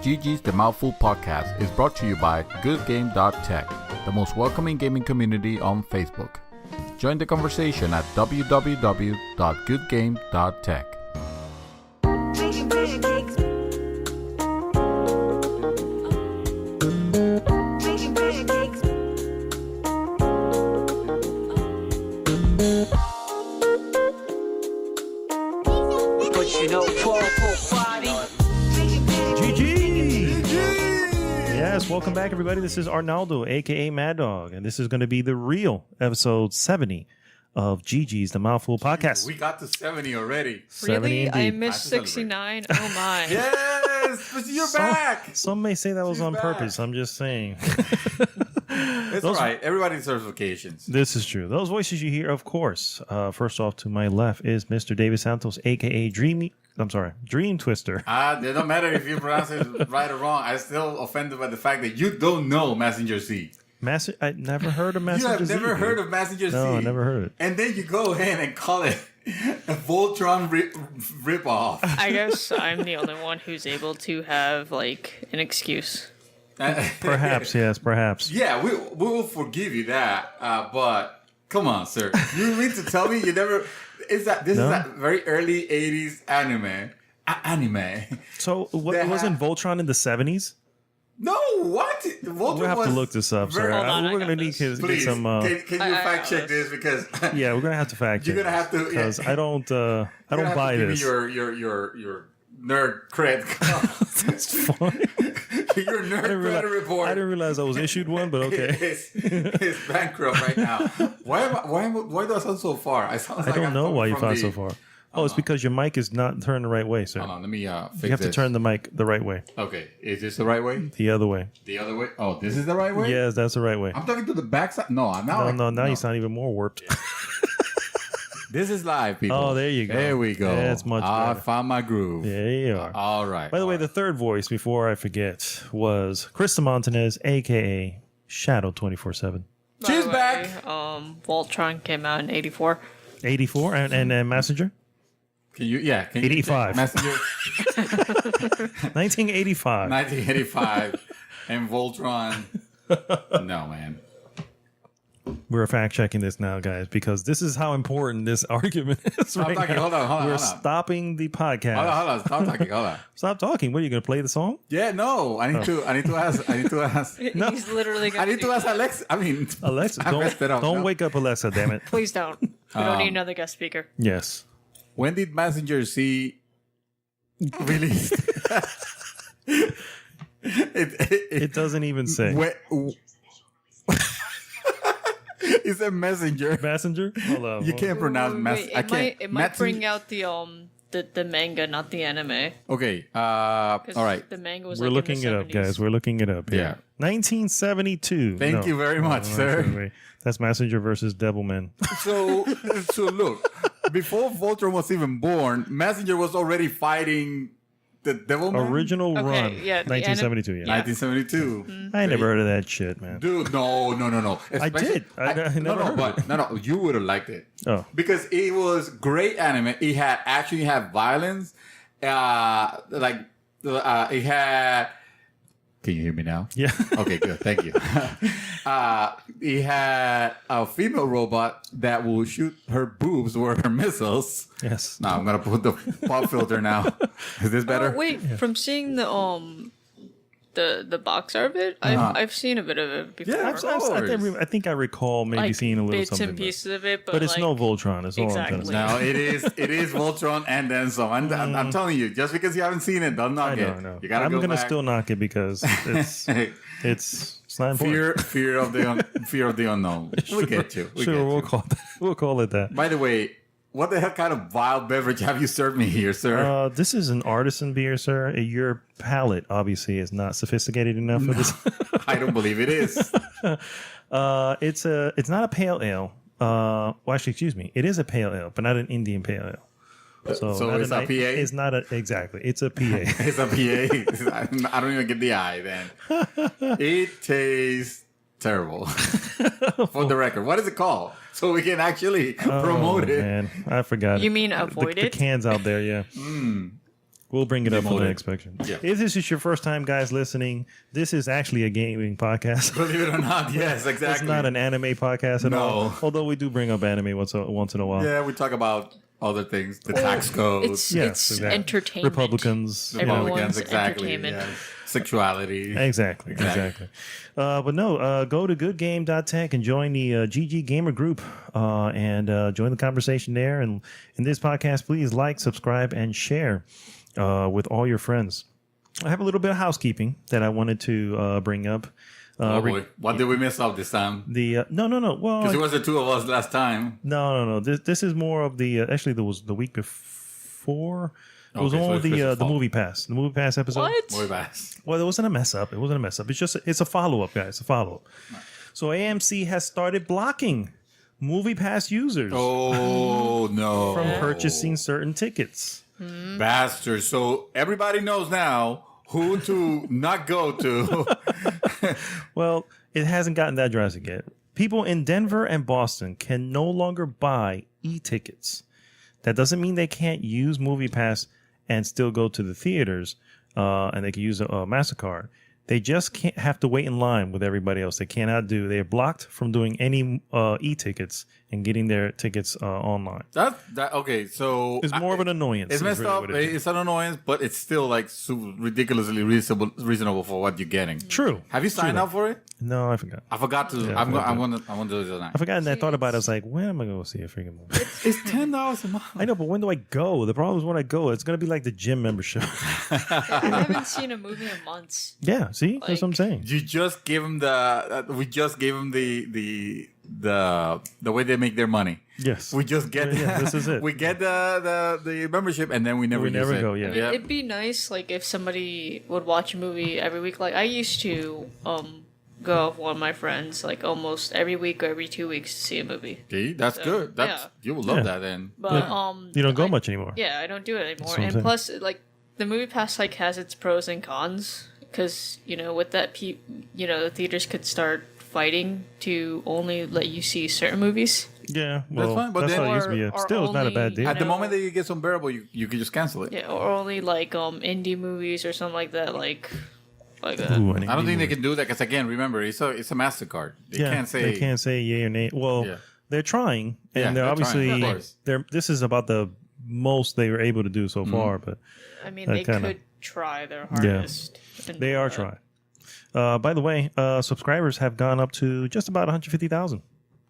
GG's The Mouthful podcast is brought to you by goodgame.tech, the most welcoming gaming community on Facebook. Join the conversation at www.goodgame.tech. Yes, welcome back, everybody. This is Arnaldo, a.k.a. Mad Dog, and this is going to be the real episode 70 of GG's The Mouthful podcast. We got to 70 already. 70 really? indeed. I missed 69. Oh, my. Yes, but you're back. Some may say that was She's on back. purpose. I'm just saying. It's all right. Everybody deserves vacations. This is true. Those voices you hear, of course. First off, to my left is Mr. David Santos, a.k.a. Dream Twister. It don't matter if you pronounce it right or wrong. I'm still offended by the fact that you don't know Messenger C. I never heard of Messenger You have Z, never dude. heard of Messenger C. No, I never heard it. And then you go ahead and call it a Voltron rip-off. I guess I'm the only one who's able to have, like, an excuse. Perhaps, yes, perhaps. Yeah, we will forgive you that. But come on, sir. You mean to tell me you never... This is that very early 80s anime. Anime. So, wasn't Voltron in the 70s? No, what? Voltron We'll have to was look this up, sir. Hold on, We're I going to got need to this. get Please, some... can you fact check this. this? Because yeah, we're going to have to fact check You're gonna have to- because yeah. I don't buy give this. me your nerd cred. That's funny. Your nerd credit report. I didn't realize I was issued one, but okay. It's bankrupt right now. Why do I sound so far? I don't know why you found so far. Oh, it's because your mic is not turned the right way, sir. Hold on, let me fix You have to turn the mic the right way. Okay, is this the right way? The other way. The other way? Oh, this is the right way? Yes, that's the right way. I'm talking to the backside. No, Now you sound even more warped. This is live, people. Oh, there you go. There we go. That's much I better. found my groove. There you are. All right. By the way, the third voice, before I forget, was Krista Montanez, a.k.a. Shadow 24/7. By She's the way, back. Voltron came out in 84. 84 and Messenger? Can you 85. Messenger 1985. 1985 and Voltron. No, man. We're fact checking this now, guys, because this is how important this argument is. Stop right talking. now. Hold on. We're stopping the podcast. Hold on. Stop talking. Hold on. Stop talking. What are you going to play the song? Yeah, no. I need to ask. No. He's literally going I need to ask Alexa. I mean, Alexa, I messed it up. don't No. wake up Alexa, damn it. Please don't. We don't need another guest speaker. Yes. When did Messenger C release? It doesn't even say. It's a messenger. Messenger? Hold on. You can't pronounce Wait, I can't. it might bring out the manga, not the anime. Okay. All 'Cause right. The manga was We're like looking in it the up, 70s. guys. We're looking it up. Yeah. 1972. Thank you very much, sir. wait. That's Messenger versus Devilman. So look, before Voltron was even born, Messenger was already fighting the Devilman. Original Okay, run. yeah, the 1972. Yeah. 1972. I ain't never heard of that shit, man. Dude, no. I did. I never heard of it. No, you would have liked it. Oh. Because it was great anime. It had violence. It had. Can you hear me now? Yeah. Okay, good. Thank you. He had a female robot that will shoot her boobs or her missiles. Yes. Now I'm gonna put the pop filter now. Is this better? Wait, from seeing the box art of it, I've seen a bit of it before. Yeah, I think I recall maybe like seeing a little bits something. and pieces of it, But it's like, no Voltron. That's all I'm trying to say. Exactly. No, it is Voltron and then some. I'm telling you, just because you haven't seen it, don't knock it. I know. You gotta I'm go gonna back. still knock it because it's not important. fear of the unknown. We get you. We'll call it that. By the way, what the hell kind of vile beverage have you served me here, sir? This is an artisan beer, sir. Your palate obviously is not sophisticated enough for this. I don't believe it is. It's not a pale ale. Excuse me. It is a pale ale, but not an Indian pale ale. So it's a PA? It's not exactly. It's a PA. It's a PA. I don't even get the eye then. It tastes terrible. For the record, what is it called? So we can actually promote it. Man, I forgot. You mean avoid the it? cans out there, yeah. We'll bring it up for the Demoted. next section. Yeah. If this is your first time, guys, listening, this is actually a gaming podcast. Believe it or not, yes, exactly. It's not an anime podcast at No. all. Although we do bring up anime once in a while. Yeah, we talk about other things, the tax code, It's Yes, exactly. entertainment. Republicans. the you know. Republicans, Everyone's exactly. entertainment. Yeah. Sexuality. Exactly. But no, go to goodgame.tech and join the GG Gamer group and join the conversation there. And in this podcast, please like, subscribe, and share with all your friends. I have a little bit of housekeeping that I wanted to bring up. Oh boy, what did we miss out this time? No. Well, Because it was the two of us last time. no. This is more of the actually there was the week before. It was Okay, so all it's just a the follow- movie pass episode. What? Muy fast. Well, it wasn't a mess up. It's just it's a follow up, guys. A follow up. So AMC has started blocking movie pass users Oh no! from purchasing certain tickets. Bastards. So everybody knows now who to not go to. Well, it hasn't gotten that drastic yet. People in Denver and Boston can no longer buy e-tickets. That doesn't mean they can't use MoviePass and still go to the theaters, and they can use a MasterCard. They just can't have to wait in line with everybody else. They're blocked from doing any e-tickets and getting their tickets online. Okay. So It's more of an annoyance. It's is messed really up. what it is. It's an annoyance, but it's still like ridiculously reasonable for what you're getting. True. Have you signed True. up for it? No, I forgot. I forgot to. Yeah, I'm I gonna do it tonight. I forgot, and I thought about it. I was like, when am I going to see a freaking movie? It's $10 a month. I know, but when do I go? The problem is when I go, it's going to be like the gym membership. I haven't seen a movie in months. Yeah, see? That's what I'm saying. You just give them we just gave them the way they make their money. Yes. We just get Yeah, this is it. We get the membership and then we never We use never it. go, yeah. Yeah. It'd be nice, like, if somebody would watch a movie every week. Like, I used to go with one of my friends, like, almost every week or every 2 weeks to see a movie. See, that's good. That's yeah. you will love Yeah. that then. But You don't go I- much anymore. Yeah, I don't do it anymore. what I'm And saying. plus, like, the movie pass like has its pros and cons because with that, the theaters could start fighting to only let you see certain movies. Yeah, well, fine, but that's then- how it used to be. Or Still, it's not a bad only- deal. At the No. moment that you get unbearable, you can just cancel it. Yeah, or only like indie movies or something like that. Like Ooh, I don't think they can do that because again, remember, it's a Mastercard. They can't say. they can't say yay or nay. Well, Yeah. they're trying, and Yeah, they're they're obviously trying, of course. this is about the most they were able to do so far, but I mean, That they kinda- could try their hardest. and they do are that. trying. By the way, subscribers have gone up to just about 150,000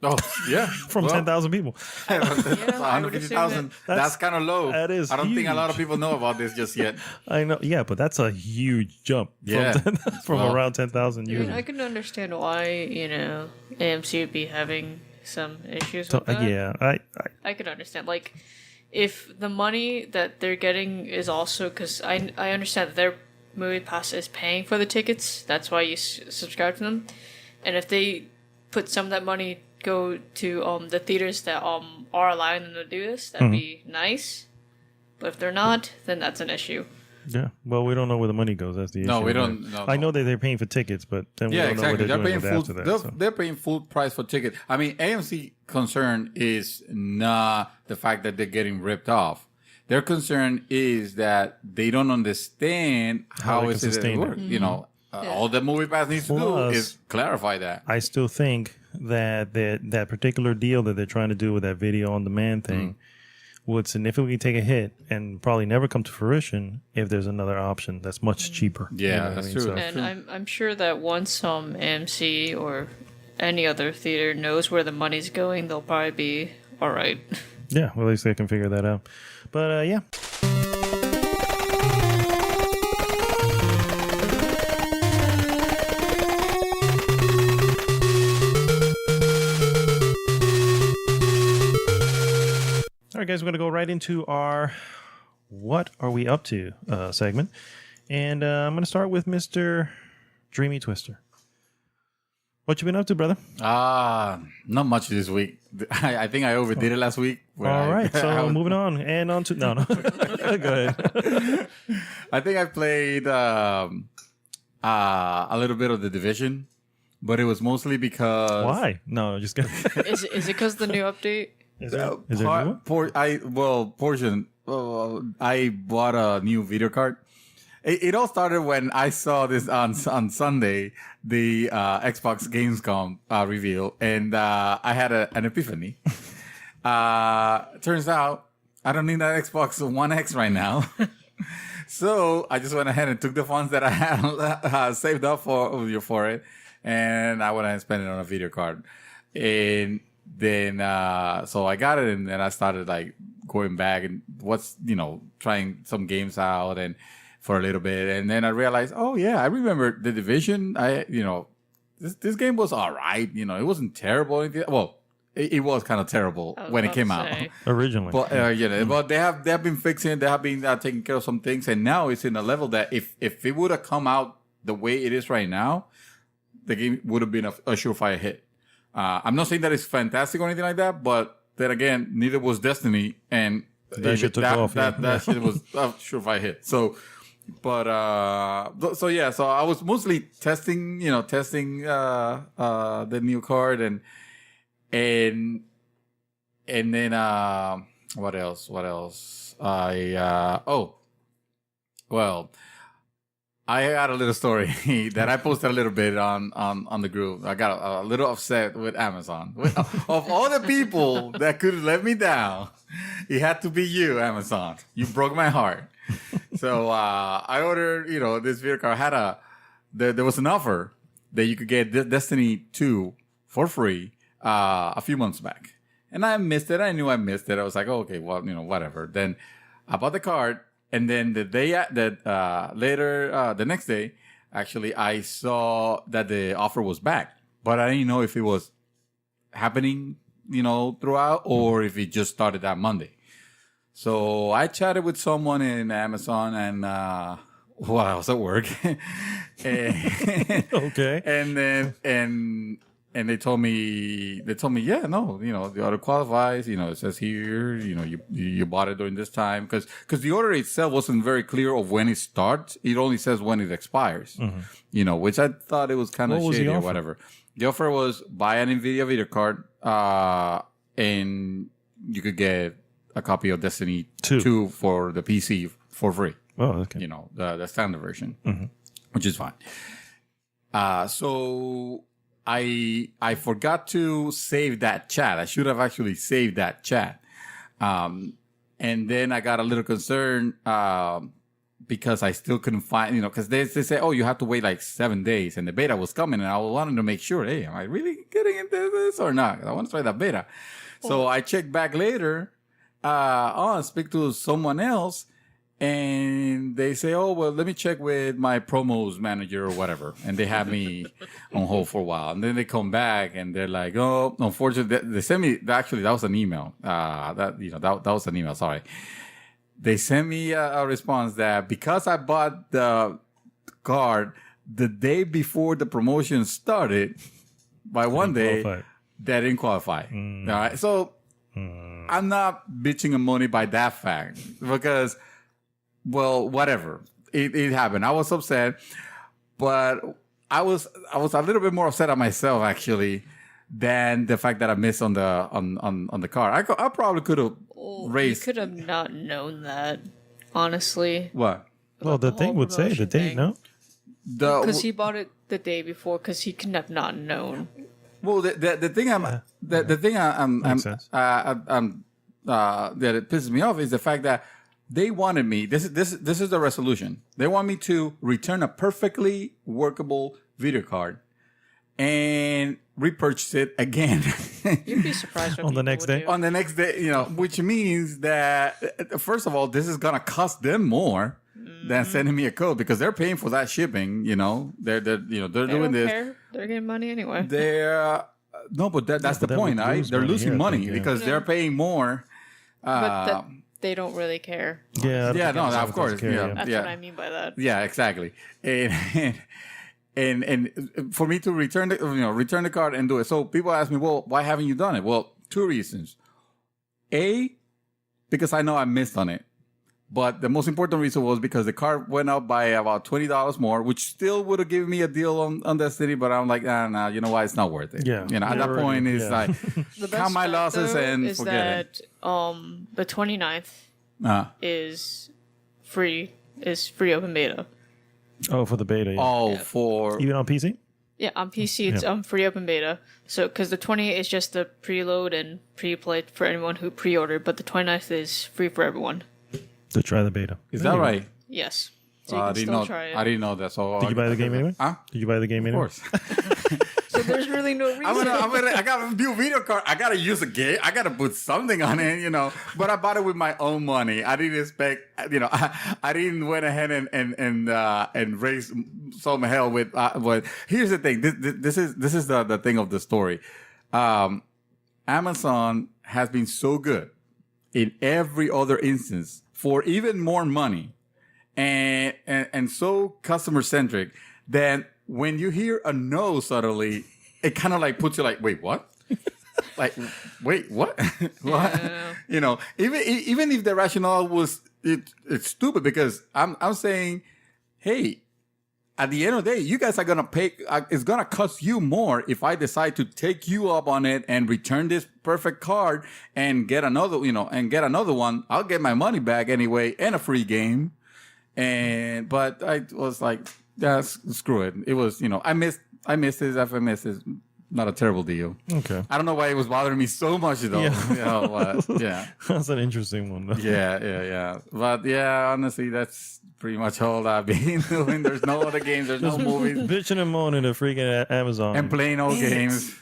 Oh yeah, from Well, 10,000 people. I would assume 150,000. That's kind of low. that is I don't think a lot of huge. people know about this just yet. I know, yeah, but that's a huge jump Yeah. from Well, around 10,000 I mean, users. I can understand why AMC would be having some issues So, with that. yeah, I could understand. Like, if the money that they're getting is also because I understand that their movie pass is paying for the tickets. That's why you subscribe to them. And if they put some of that money go to the theaters that are allowing them to do this, that'd be nice. But if they're not, then that's an issue. yeah. Well, we don't know where the money goes. That's the issue. No, we there. don't- no, I no. know that they're paying for tickets, but then we Yeah, don't exactly. know They're what they're paying doing with full. after that. so. They're paying full price for ticket. I mean, AMC concern is not the fact that they're getting ripped off. Their concern is that they don't understand How how they is can it sustain it. work. All the movie pass needs to do Plus- is clarify that. I still think that that particular deal that they're trying to do with that video on demand thing would significantly take a hit and probably never come to fruition if there's another option that's much cheaper. Yeah, You know what that's I mean? true. So- And I'm sure that once AMC or any other theater knows where the money's going, they'll probably be all right. yeah, well, at least they can figure that out. But yeah. All right, guys, we're going to go right into our What Are We Up To segment. And I'm going to start with Mr. Dreamy Twister. What you been up to, brother? Not much this week. I think I overdid it last week. where All right, I so was- moving on. And on to... No. Go ahead. I think I played a little bit of The Division, but it was mostly because Why? No, just kidding. Is it because the new update? Is there a new one? portion I bought a new video card. It all started when I saw this on Sunday, the Xbox Gamescom reveal, and I had an epiphany. Turns out I don't need that Xbox One X right now. So I just went ahead and took the funds that I had saved up for it, and I went ahead and spent it on a video card. And then, so I got it, and then I started like going back and trying some games out and for a little bit. And then I realized, oh yeah, I remember The Division. This game was all right. It wasn't terrible. Well, it was kind of terrible when it came out originally. But but they have been fixing it. They have been taking care of some things, and now it's in a level that if it would have come out the way it is right now, the game would have been a surefire hit. I'm not saying that it's fantastic or anything like that, but then again, neither was Destiny, and that shit took off. That shit was a surefire hit. So I was mostly testing the new card and then what else? I got a little story that I posted a little bit on the group. I got a little upset with Amazon. Of all the people that could have let me down, it had to be you, Amazon. You broke my heart. So I ordered, this video card. There was an offer that you could get Destiny 2 for free a few months back. And I missed it. I knew I missed it. I was like, oh, okay, well, whatever. Then I bought the card. And then the next day, actually, I saw that the offer was back, but I didn't know if it was happening, throughout, or if it just started that Monday. So I chatted with someone in Amazon, and while I was at work, okay, and they told me, yeah, no, the order qualifies. It says here, you bought it during this time because the order itself wasn't very clear of when it starts. It only says when it expires. Which I thought it was kind of shady or whatever. The offer was buy an NVIDIA video card, and you could get a copy of Destiny 2 for the PC for free. Oh, okay. The standard version, which is fine. So I forgot to save that chat. I should have actually saved that chat. And then I got a little concerned because I still couldn't find, because they say, oh, you have to wait like 7 days. And the beta was coming, and I wanted to make sure, hey, am I really getting into this or not? I want to try that beta. So I checked back later, speak to someone else. And they say, oh, well, let me check with my promos manager or whatever. And they have me on hold for a while. And then they come back and they're like, oh, unfortunately, they sent me, actually, that was an email. That was an email, sorry. They sent me a response that because I bought the card the day before the promotion started, by one day, that didn't qualify. All right. So I'm not bitching on money by that fact because, well, whatever. It happened. I was upset, but I was a little bit more upset at myself actually than the fact that I missed on the car. I probably could have raised. You could have not known that, honestly. What? Well, the thing would say the date, no? Because he bought it the day before, because he could have not known. Well, the thing that it pisses me off is the fact that they wanted me. This is the resolution. They want me to return a perfectly workable video card and repurchase it again. You'd be surprised on the next day. On the next day, which means that first of all, this is gonna cost them more than sending me a code because they're paying for that shipping. They're doing this. Care. They're getting money anyway. No, but that's the point, right? They're losing money because they're paying more. But they don't really care. Yeah. No, of course. That's what I mean by that. Yeah, exactly. And for me to return the card and do it. So people ask me, well, why haven't you done it? Well, two reasons. A, because I know I missed on it. But the most important reason was because the card went up by about $20 more, which still would have given me a deal on Destiny. But I'm like, nah, you know what? It's not worth it. Yeah. At that point, it's like, count my losses and forget it. The 29th is free open beta. Oh, for the beta. Yeah. Oh, for Even on PC? Yeah, on PC it's free open beta. So because the 28th is just the preload and pre-play for anyone who pre-ordered, but the 29th is free for everyone. To try the beta. is that right? Yes. So you I can didn't still know. try it. I didn't know that. So Did you buy the game anyway? Huh? Did you buy the game anyway? Of course. So there's really no reason. I got a new video card. I gotta use a game. I gotta put something on it, you know. But I bought it with my own money. I didn't expect, you know. I didn't went ahead and raise some hell with. But here's the thing. This is the thing of the story. Amazon has been so good in every other instance for even more money, and so customer centric that when you hear a no suddenly, it kind of like puts you like, wait, what? Like, wait, what? What? Yeah. You know, even if the rationale was it's stupid because I'm saying, hey, at the end of the day, you guys are gonna pay. It's gonna cost you more if I decide to take you up on it and return this perfect card and get another, one. I'll get my money back anyway and a free game. But I was like, yeah, screw it. It was, I missed this. FMS is not a terrible deal. Okay. I don't know why it was bothering me so much though. Yeah. But yeah. That's an interesting one, though. Yeah. But yeah, honestly, that's pretty much all I've been doing. There's no other games. There's no movies. Bitching and moaning at freaking Amazon. And playing old games.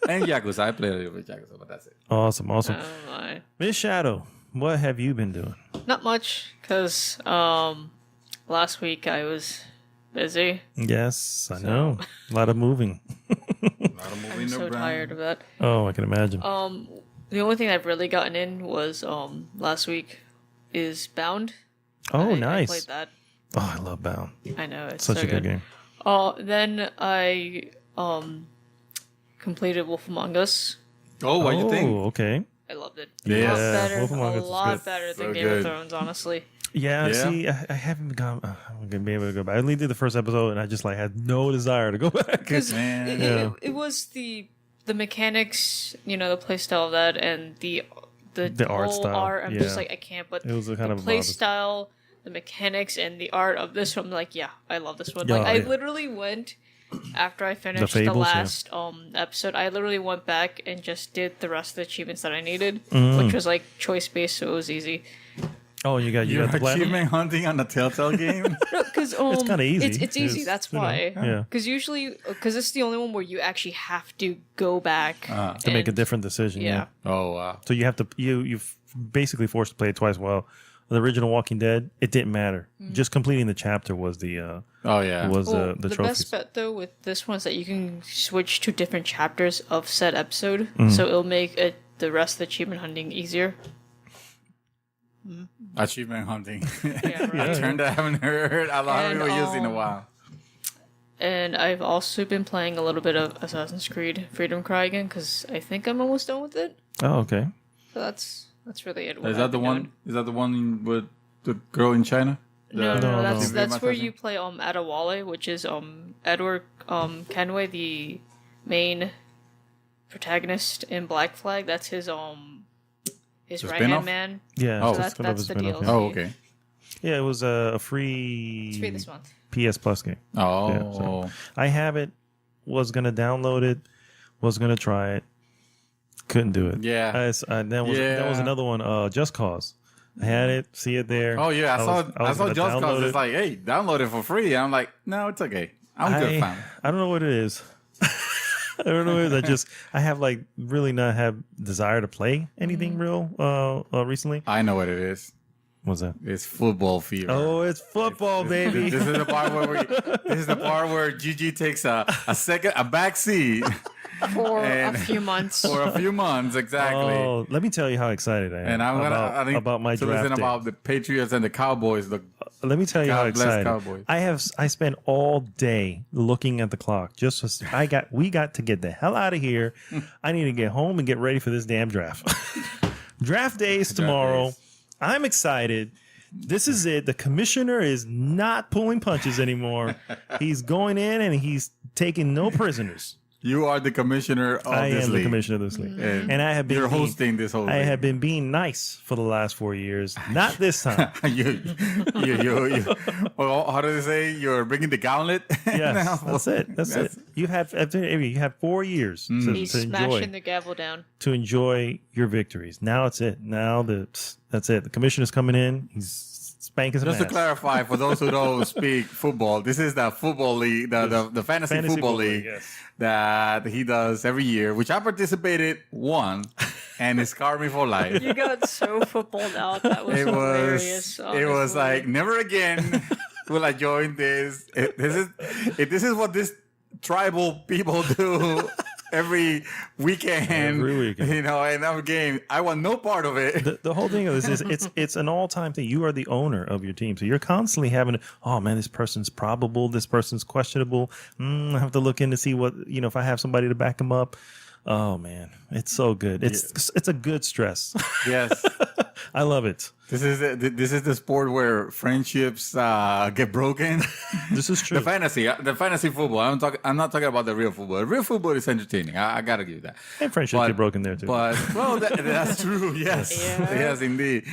And Yakuza. I played a little bit Yakuza, but that's it. Awesome. Oh my. Miss Shadow, what have you been doing? Not much, because last week I was busy. Yes, I know. A lot of moving. I'm so tired of that. Oh, I can imagine. The only thing I've really gotten in was last week is Bound. Oh, I nice. played that. Oh, I love Bound. I know, it's Such so a good game. Then I completed Wolf Among Us. Oh, what do you think? Oh, okay. I loved it. Yeah, Wolf Among Us A is lot good. better than So Game of good. Thrones, honestly. Yeah, Yeah. see, I haven't gone. I'm gonna be able to go back. I only did the first episode, and I just had no desire to go back. Because Man. it was the mechanics, the play style of that, and the art whole style, art. I'm just yeah. I can't. But It was a kind the of play odd- style, the mechanics, and the art of this one. I'm like, yeah, I love this one. Yeah, I yeah. literally went after I finished Fables, the yeah. last episode. I literally went back and just did the rest of the achievements that I needed, Mm. which was like choice based, so it was easy. Oh, you got You're the platinum? achievement hunting on the Telltale game? Because It's kinda easy. It's easy. That's why. Yeah, Because usually, it's the only one where you actually have to go back to make a and- different decision. Yeah. Oh, wow. So you have to you basically forced to play it twice. Well, the original Walking Dead, it didn't matter. Just completing the chapter was the Oh, yeah. the the trophies. best bet though with this one is that you can switch to different chapters of said episode, Mm-hmm. so it'll make the rest of the achievement hunting easier. Achievement hunting. Yeah, right. I turned I haven't heard. I haven't And, used in a while. And I've also been playing a little bit of Assassin's Creed Freedom Cry again because I think I'm almost done with it. Oh, okay. So that's really it. Is that the one? Is that the one with the girl in China? No, No, that's no. where you play Adewale, which is Edward Kenway, the main protagonist in Black Flag. That's his The right spin-off? hand man. Yeah. Oh. it's That's kind of a the spin-off, DLC. yeah. Oh, okay. Yeah, it was a free It's free this month. PS Plus game. Oh, Yeah, so- I have it. Was gonna download it. Was gonna try it. Couldn't do it. Yeah. That was another one. Just Cause. I had it. See it there. Oh yeah, I saw was Just gonna Cause. download It's like, hey, download it for free. I'm like, no, it's okay. I'm good, fam. I don't know what it is. I don't know what it is. I have really not have desire to play anything real recently. I know what it is. What's that? It's football fever. Oh, it's football, baby. This is the part where Gigi takes a back seat For And- a few months. for a few months, exactly. Oh, let me tell you how excited I am And I'm gonna about my to draft listen day. about the Patriots and the Cowboys. Let me tell you how God bless excited Cowboys. I spent all day looking at the clock. We got to get the hell out of here. I need to get home and get ready for this damn draft. Draft day is tomorrow. days. I'm excited. This is it. The commissioner is not pulling punches anymore. He's going in and he's taking no prisoners. You are the commissioner of I this am league. the commissioner of this league, And and I have been you're hosting this whole I league. have been being nice for the last 4 years. Not this time. you, well, how do they say? You're bringing the gauntlet? Yes, now? that's it. That's it. You have 4 years He's to smashing enjoy the gavel down. your victories. Now it's it. Now that's it. The commissioner's coming in. He's spanking some Just to ass. clarify, for those who don't speak football, this is the football league, the fantasy football league yes. that he does every year, which I participated one, and it scarred me for life. You got so footballed out. That was hilarious. It was honestly. like never again will I join this. This is what this tribal people do every weekend. Every weekend. You know, in every game. I want no part of it. The whole thing of this is it's an all-time thing. You are the owner of your team, so you're constantly having to, oh man, this person's probable, this person's questionable. I have to look in to see what, if I have somebody to back them up. Oh man, it's so good. It's a good stress. Yes. I love it. This is the sport where friendships get broken. This is true. The fantasy football. I'm not talking about the real football. The real football is entertaining. I gotta give you that. And friendships get broken there too. But well, that's true. Yes, Yeah. yes, indeed.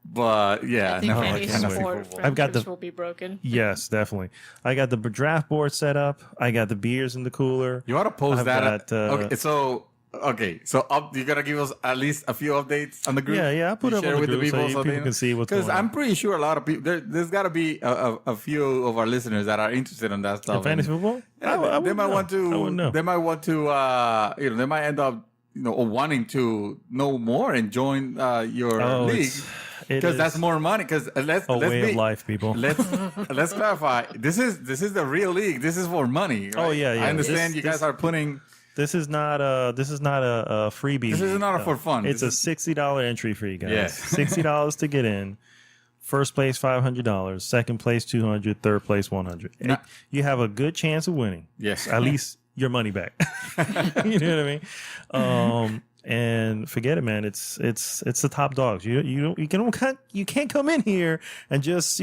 But yeah, I think no, any fantasy sport football. I've got friendships the- will be broken. Yes, definitely. I got the draft board set up. I got the beers in the cooler. You ought to post I've that. got, Okay, so you gotta give us at least a few updates on the group. Yeah, I'll put it up Share on the with group so they people know. can see what's Because going on. I'm pretty sure a lot of people there's got to be a few of our listeners that are interested in that stuff. Fantasy football? Yeah, they might want to. I wouldn't know. They might want to. They might end up, wanting to know more and join your league because that's more money. Because let's way of life, people. Let's clarify. This is the real league. This is for money. Right? Oh, yeah. I understand you guys are putting. This is not a freebie. This is not a for fun. It's a $60 entry fee, guys. Yes. $60 to get in. First place $500, second place $200, third place $100. You have a good chance of winning. Yes. At least your money back. You know what I mean? And forget it, man. It's the top dogs. You can't come in here and just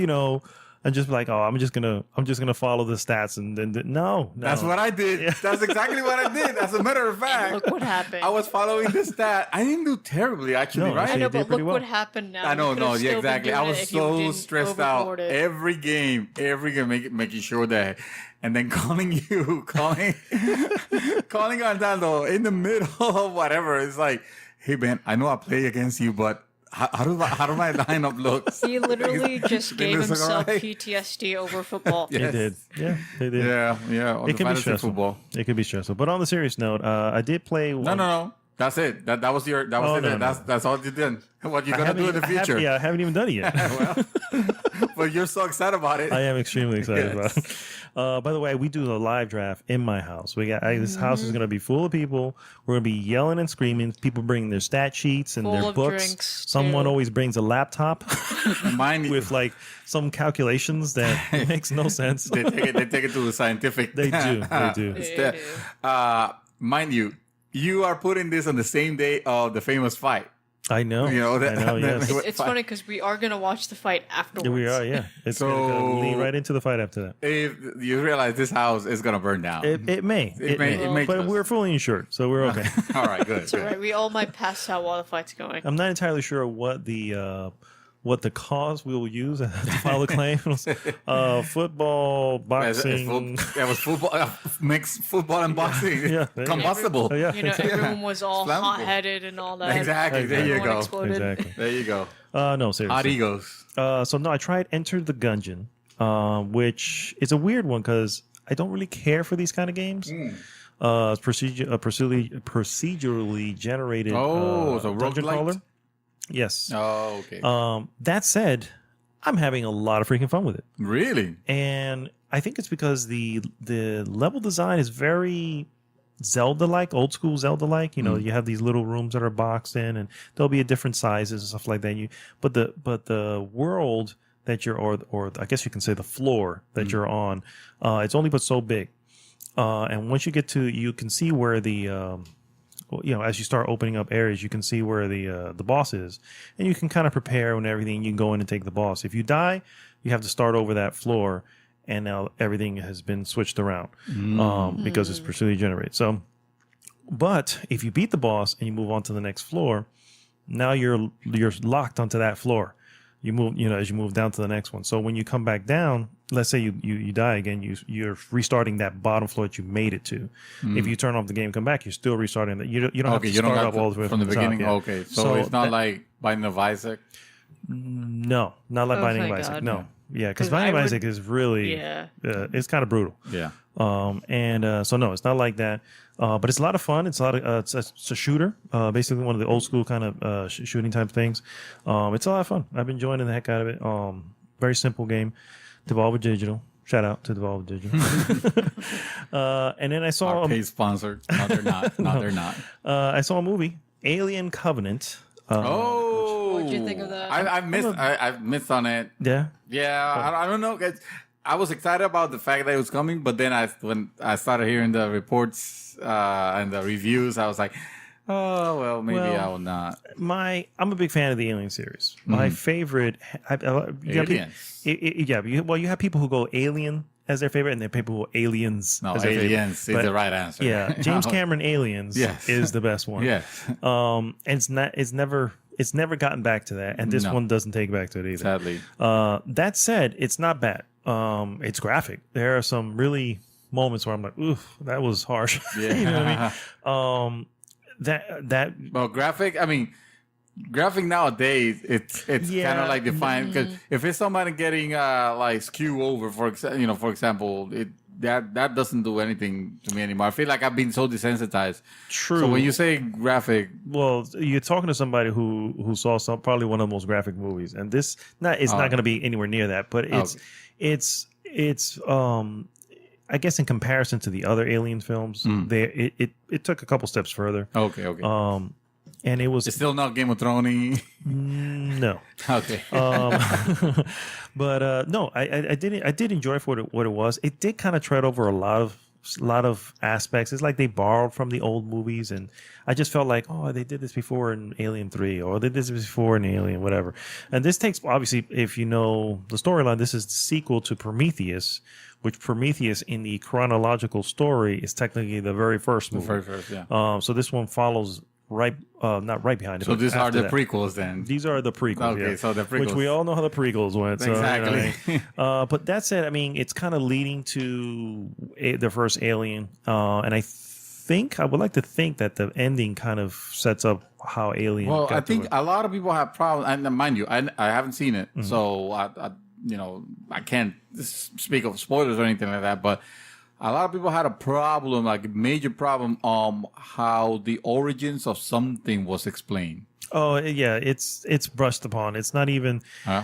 and just be like, oh, I'm just gonna follow the stats and then no. That's what I did. Yeah. That's exactly what I did. As a matter of fact, Look what happened. I was following the stat. I didn't do terribly, actually, No, right? I know, you did but pretty look well. what happened now. I know, You could've no, still yeah, been exactly. doing I it was if you so didn't stressed out overboard it. every game, making sure that, and then calling Arnaldo in the middle of whatever. It's like, hey man, I know I play against you, but how do my lineup look? He literally just They gave look himself alright. PTSD over football. They Yes. did. Yeah, they did. Yeah. On It the can be fantasy stressful. football. It could be stressful. But on the serious note, I did play. No. That's it. That was it. no. That's all you did. What you're gonna do in the future? I haven't even done it yet. But you're so excited about it. I am extremely excited Yes. about it. By the way, we do a live draft in my house. This house is going to be full of people. We're going to be yelling and screaming. People bringing their stat sheets and Full their of books. drinks, Someone too. always brings a laptop Mind with like some calculations that makes no sense. they take it to the scientific. They do. They do. They do. Mind you, you are putting this on the same day of the famous fight. I know. You know that- I know. Yes. It's funny because we are gonna watch the fight afterwards. Yeah, we are. Yeah. It's So- going to lead right into the fight after that. If you realize this house is gonna burn down. It may. It may But just. we're fully insured, so we're okay. All right, good. So right, we all might pass out while the fight's going. I'm not entirely sure what the cause we will use to file a claim. Football, boxing. That was football, mixed football and boxing. Yeah. Combustible. Oh, yeah. You know, everyone was all Flammable. hot-headed and all that. Exactly. There you Everyone go. exploded. Exactly. There you go. No, Hot seriously. egos. So no, I tried Enter the Gungeon, which is a weird one because I don't really care for these kind of games. It's procedurally generated. So dungeon roguelite? crawler. Yes. Oh, okay. That said, I'm having a lot of freaking fun with it. Really? And I think it's because the level design is very Zelda-like, old school Zelda-like. You have these little rooms that are boxed in, and they'll be at different sizes and stuff like that. But the world that you're, or I guess you can say the floor that you're on, it's only but so big. And once you get to, you can see where the as you start opening up areas, you can see where the boss is, and you can kind of prepare and everything. You can go in and take the boss. If you die, you have to start over that floor, and now everything has been switched around because it's procedurally generated. So, but if you beat the boss and you move on to the next floor, now you're locked onto that floor. You move, as you move down to the next one. So when you come back down, let's say you die again, you're restarting that bottom floor that you made it to. If you turn off the game, come back, you're still restarting that. You don't have to start up all the way from the beginning. Top, yeah. Okay, so it's not like Binding of Isaac. No, not like Binding of Isaac. God. No, yeah, because Binding of Isaac is really, it's kind of brutal. Yeah. So no, it's not like that. But it's a lot of fun. It's it's a shooter, basically one of the old school kind of shooting type things. It's a lot of fun. I've been enjoying the heck out of it. Very simple game. Devolver Digital. Shout out to Devolver Digital. And then I saw Our paid sponsor. No, they're not. No, they're not. I saw a movie, Alien Covenant. What'd you think of that? I've missed on it. Yeah. Yeah, I don't know. I was excited about the fact that it was coming, but then when I started hearing the reports and the reviews, I was like, oh well, maybe I will not. I'm a big fan of the Alien series. My favorite, Aliens. You have people who go Alien as their favorite, and then people who go Aliens. No, as their Aliens favorite. is the right answer. Yeah, James Cameron Aliens Yes. is the best one. Yes. And it's never gotten back to that, and this one doesn't take back to it either. Sadly. That said, it's not bad. It's graphic. There are some really moments where I'm like, oof, that was harsh. Yeah. You know what I mean? Well, graphic. I mean, graphic nowadays, it's kind of like defined because if it's somebody getting like skew over, for example, that doesn't do anything to me anymore. I feel like I've been so desensitized. True. So when you say graphic, well, you're talking to somebody who saw probably one of the most graphic movies, and this not going to be anywhere near that, but it's I guess in comparison to the other Alien films, it took a couple steps further. Okay. And it's still not Game of Thrones. No. Okay. But no, I did enjoy it for what it was. It did kind of tread over a lot of aspects. It's like they borrowed from the old movies, and I just felt like, oh, they did this before in Alien 3, or they did this before in Alien, whatever. And this takes, obviously, if you know the storyline, this is the sequel to Prometheus, which Prometheus in the chronological story is technically the very first movie. The very first, yeah. So this one follows not right behind it. So these are the prequels then. These are the prequels. Okay, yeah. So the prequels, which we all know how the prequels went. So, exactly. But that said, I mean, it's kind of leading to the first Alien, and I would like to think that the ending kind of sets up how Alien. Well, got I think to it. a lot of people have problems, and mind you, I haven't seen it, so I can't speak of spoilers or anything like that, but. A lot of people had a problem, like a major problem, on how the origins of something was explained. Oh yeah, it's brushed upon. It's not even. Huh?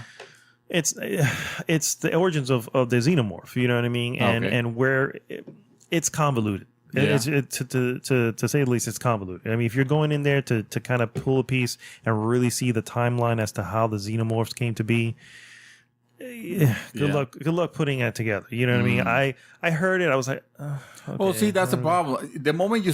It's the origins of the xenomorph. You know what I mean? And where it's convoluted. Yeah. To say the least, it's convoluted. I mean, if you're going in there to kind of pull a piece and really see the timeline as to how the xenomorphs came to be. Good luck putting that together. You know what I mean? I heard it. I was like, okay. Well, see, that's the problem. The moment you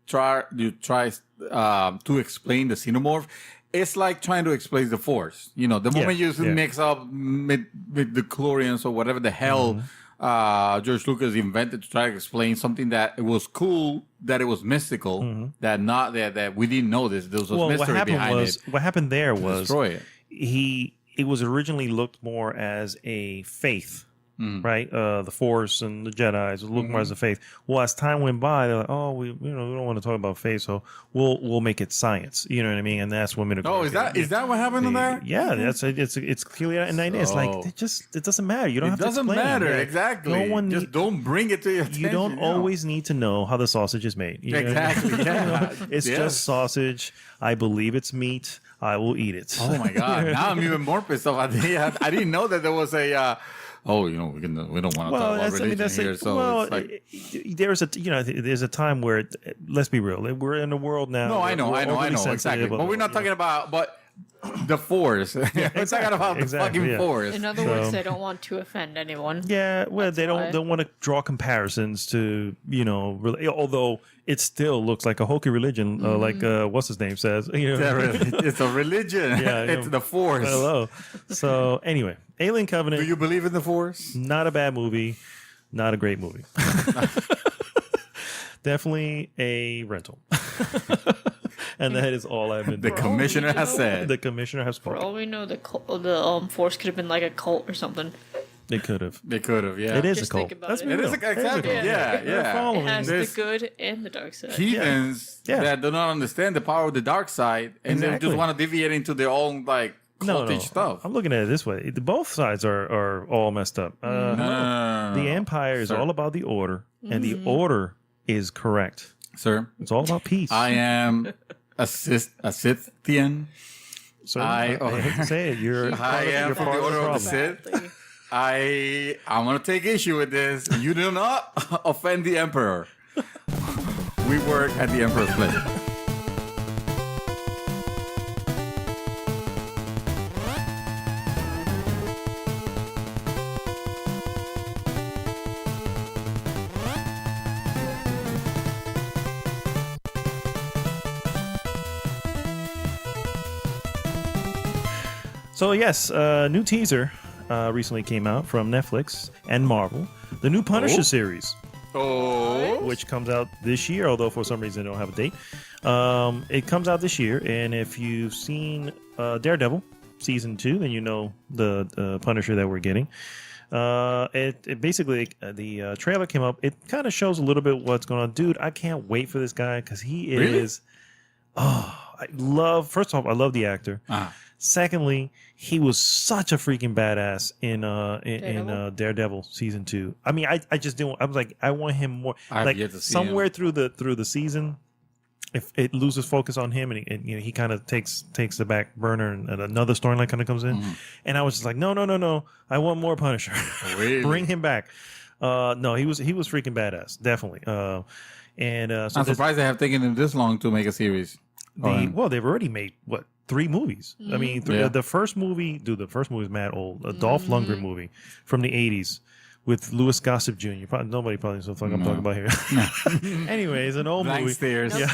try to explain the xenomorph, it's like trying to explain the Force. The moment you mix up with the Chlorians or whatever the hell George Lucas invented to try to explain something that it was cool, that it was mystical, that we didn't know this. There was mystery behind it. What happened there was destroy it. It was originally looked more as a faith, right? The Force and the Jedi was looked more as a faith. Well, as time went by, they're like, oh, we don't want to talk about faith, so we'll make it science. You know what I mean? And that's when is that what happened in there? Yeah, it's clearly, and it's like it doesn't matter. You don't have to explain. It doesn't matter Yeah. exactly. No one don't bring it to your attention. You don't always need to know how the sausage is made. You know exactly. what I mean? Yeah. It's just sausage. I believe it's meat. I will eat it. Oh my god! Now I'm even more pissed off. I didn't know that there was a. We don't want to talk about religion here. So it's like, there's a time where let's be real. We're in a world now. No, I know exactly. But we're not talking about. But the Force. We're talking about the fucking Force. In other words, they don't want to offend anyone. Yeah, well, they don't want to draw comparisons to, although it still looks like a hokey religion, like what's his name says. It's a religion. Yeah, it's the Force. Hello. So anyway, Alien Covenant. Do you believe in the Force? Not a bad movie. Not a great movie. Definitely a rental. And that is all I've been. The commissioner has said. The commissioner has spoken. For all we know, the Force could have been like a cult or something. They could have. Yeah. It is Just a cult. think about Let's it. be It real. is exactly. Yeah. It has the good and the dark side. Heathens that do not understand the power of the dark side, and they just want to deviate into their own cultish stuff. I'm looking at it this way. Both sides are all messed up. No. The Empire is all about the order, and the order is correct. Sir, it's all about peace. I am a Scythian. So I hate to say it. I am from the order of the Sith. I'm going to take issue with this. You do not offend the Emperor. We work at the Emperor's pleasure. So yes, new teaser recently came out from Netflix and Marvel. The new Punisher series. Which comes out this year, although for some reason they don't have a date. It comes out this year, and if you've seen Daredevil season 2, then you know the Punisher that we're getting. It basically, the trailer came up. It kind of shows a little bit what's going on. Dude, I can't wait for this guy because he is. First off, I love the actor. Secondly, he was such a freaking badass in Daredevil season 2. I mean, I just didn't. I was like, I want him more. Like somewhere through the season, if it loses focus on him and he kind of takes the back burner and another storyline kind of comes in, and I was just like, no, I want more Punisher. Really? Bring him back. No, he was freaking badass, definitely. So I'm surprised they have taken him this long to make a series. They've already made 3 movies. I mean, the first movie, the first movie is mad old. A Dolph Lundgren movie from the 80s with Louis Gossett Jr. Nobody probably knows what I'm talking about here. Anyways, an old movie. Stairs. Nope,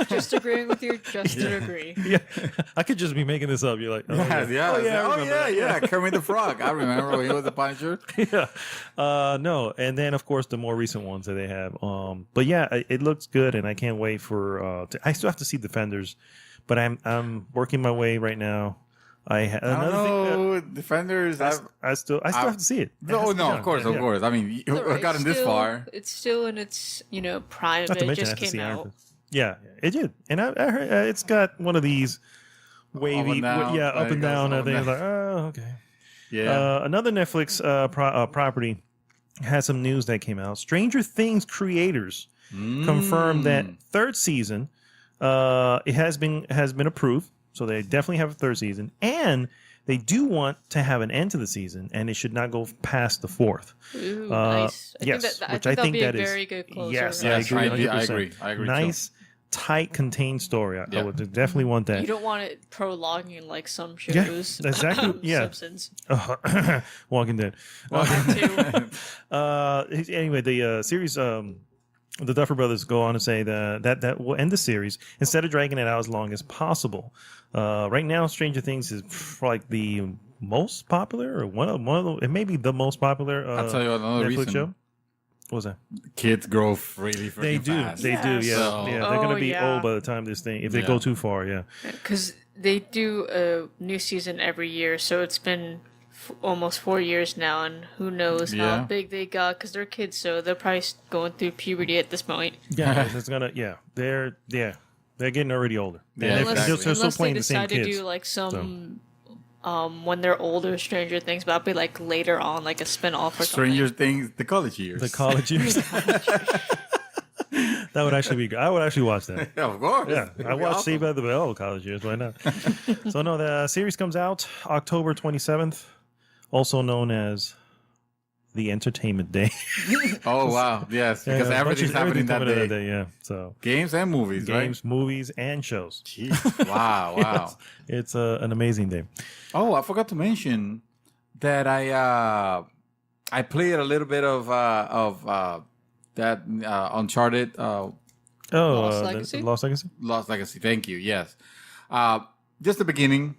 just agreeing with you, just to agree. Yeah, I could just be making this up. You're like, Kermit the Frog. I remember when he was the Punisher. No, and then of course the more recent ones that they have. But yeah, it looks good, and I can't wait for. I still have to see Defenders, but I'm working my way right now. Defenders. I still have to see it. Of course. I mean, we've gotten this far. It's still in its prime. Not to mention, just came out. Yeah, it did, and I heard it's got one of these wavy, up and down. I think like, oh, okay. Yeah. Another Netflix property has some news that came out. Stranger Things creators confirmed that 3rd season it has been approved. So they definitely have a 3rd season, and they do want to have an end to the season, and it should not go past the 4th. Ooh, nice. I think that is very good closer. Yes, I agree. I agree. Nice, tight, contained story. I would definitely want that. You don't want it prolonging like some shows. Yeah, exactly. Yeah. Simpsons. Walking Dead. Anyway, the series. The Duffer Brothers go on to say that will end the series instead of dragging it out as long as possible. Right now, Stranger Things is like the most popular, or one of the, it may be the most popular. I'll tell you another Netflix reason. show. What was that? Kids grow really They do. fast. They do. Yeah. So- They're gonna be old by the time this thing, if they go too far. Yeah. Because they do a new season every year, so it's been almost 4 years now, and who knows how big they got because they're kids, so they're probably going through puberty at this point. Yeah, it's gonna. Yeah, they're getting already older. Yeah, Unless, they're still unless playing they the same decide to kids. do like some when they're older Stranger Things, but that'll be like later on, like a spin-off or Stranger something. Things, the college years. The college years. That would actually be good. I would actually watch that. Yeah, of course. Yeah, I watched Saved by the Bell college years. Why not? So no, the series comes out October 27th, also known as the entertainment day. Oh wow, yes, because everything's happening that coming day. Yeah, so Games and movies, games, movies, and shows. right? Wow. It's an amazing day. Oh, I forgot to mention that I played a little bit of that Uncharted Lost Legacy? Lost Legacy. Lost Legacy. Thank you. Yes, just the beginning.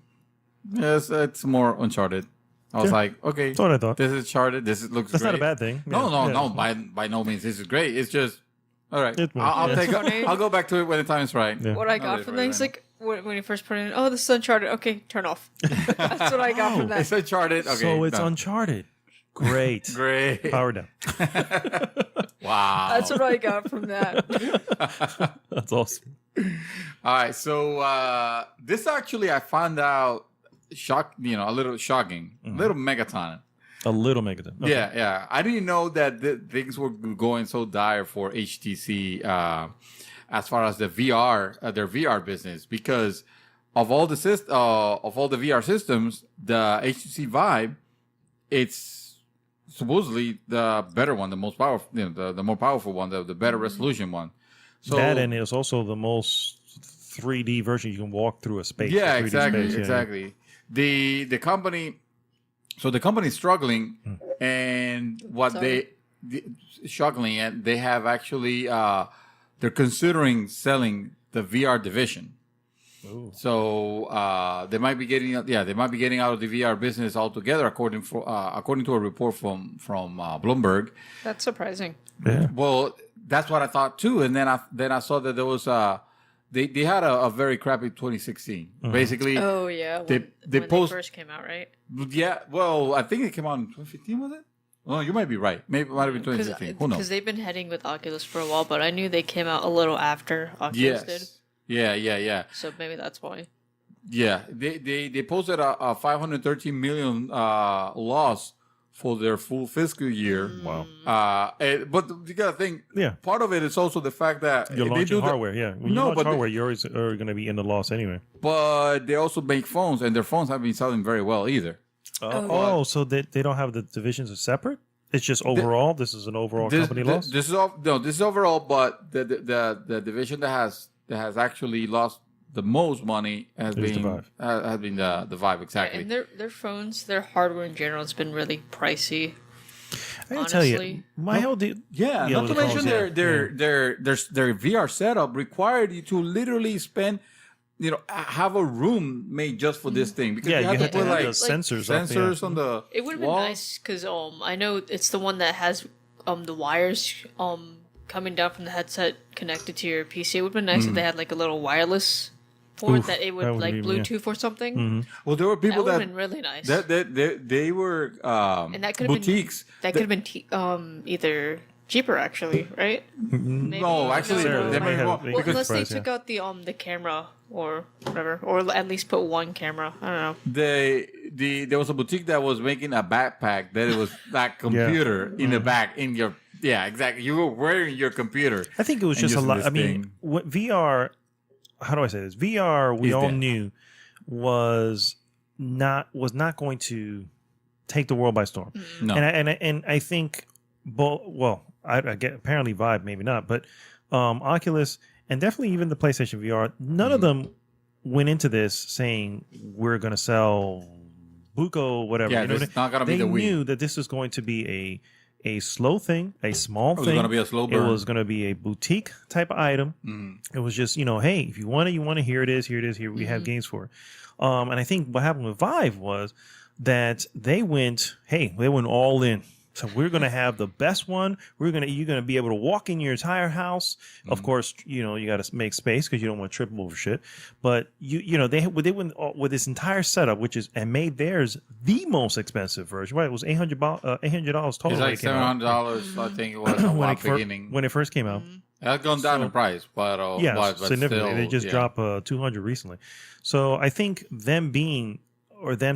Yes, it's more Uncharted. I was like, okay, That's what I thought. this is Uncharted. Looks That's great. not a bad thing. No, Yeah. no. By no means, this is great. It's just all right. It will, I'll yeah. take. Funny. I'll go back to it when the time's right. Yeah. What I Not got ready from for that it is right like when you first put in, oh, this is Uncharted. Okay, turn off. That's what I got from It's that. Uncharted. Okay, So it's done. Uncharted. Great. Great. Power down. Wow. That's what I got from that. That's awesome. All right, so this actually I found out a little shocking, a little megaton. A little Megaton. Okay. Yeah. I didn't know that things were going so dire for HTC as far as the VR, their VR business, because of all the VR systems, the HTC Vive, it's supposedly the better one, the most powerful, the more powerful one, the better resolution one. So That and it's also the most 3D version. You can walk through a space. yeah, a 3D exactly, space. Yeah, exactly. The company, so the company's struggling, and what Sorry. struggling, and they have actually they're considering selling the VR division. Ooh. So they might be getting out of the VR business altogether, according to a report from Bloomberg. That's surprising. Yeah. Well, that's what I thought too, and then I saw that there was they had a very crappy 2016. Basically, Oh yeah, They- when they they post- first came out, right? yeah. Well, I think it came out in 2015, was it? Oh, you might be right. Maybe it might have been 2016. Who knows? Because they've been heading with Oculus for a while, but I knew they came out a little after Oculus did. Yes. Yeah. So maybe that's why. Yeah. They posted a 513 million loss for their full fiscal year. Wow. But you gotta think. Yeah. Part of it is also the fact that You're they launching do hardware. Yeah. When you No, launch but hardware, you're always going to be in the loss anyway. but they also make phones, and their phones have been selling very well either. Oh, so they don't have the divisions are separate? It's just overall. This is an overall company loss. This is all no. This is overall, but the division that has actually lost the most money has Is the been Vive. Has been the Vive, exactly. And their phones, their hardware in general, has been really pricey. I can tell you, honestly. my whole deal. Yeah, Yeah, not with to the mention phones, their VR setup required you to literally spend, have a room made just for this thing, because Yeah, you have to put have like the sensors up, sensors on the It would have been wall. nice because I know it's the one that has the wires coming down from the headset connected to your PC. It would have been nice if they had like a little wireless port Oof, that it would that would like be- Bluetooth or something. Well, there were That people would have that been really nice. they were and that could have boutiques. been that could have been either cheaper actually, right? Maybe. No, actually, No, they no. may Have- well, they Well, could unless they price, took yeah. out the camera or whatever, or at least put one camera. I don't know. there was a boutique that was making a backpack that it was that computer in the back in your exactly. You were wearing your computer. I think it was and just a using lot. this I mean, thing. what VR? How do I say this? VR, we Is all dead. knew was not going to take the world by storm. No. And I think, well, I get apparently Vive, maybe not, but Oculus and definitely even the PlayStation VR, none of them went into this saying we're going to sell Buco, whatever. Yeah, you know this what I is not gonna be They the Wii. knew that this was going to be a slow thing, a small It was thing. gonna be a slow It burn. was going to be a boutique type of item. It was just, hey, if you want to, here it is, here we have games for it. And I think what happened with Vive was that they went all in. So we're going to have the best one. You're going to be able to walk in your entire house. Of course, you got to make space because you don't want to trip over shit. But they went with this entire setup, and made theirs the most expensive version. Right? It was $800 total. It's when like it came out. $700, I think it was at when the it, beginning. when it first came out. It has gone down in price, but Yeah, but significantly. still, They just dropped 200 recently. So I think them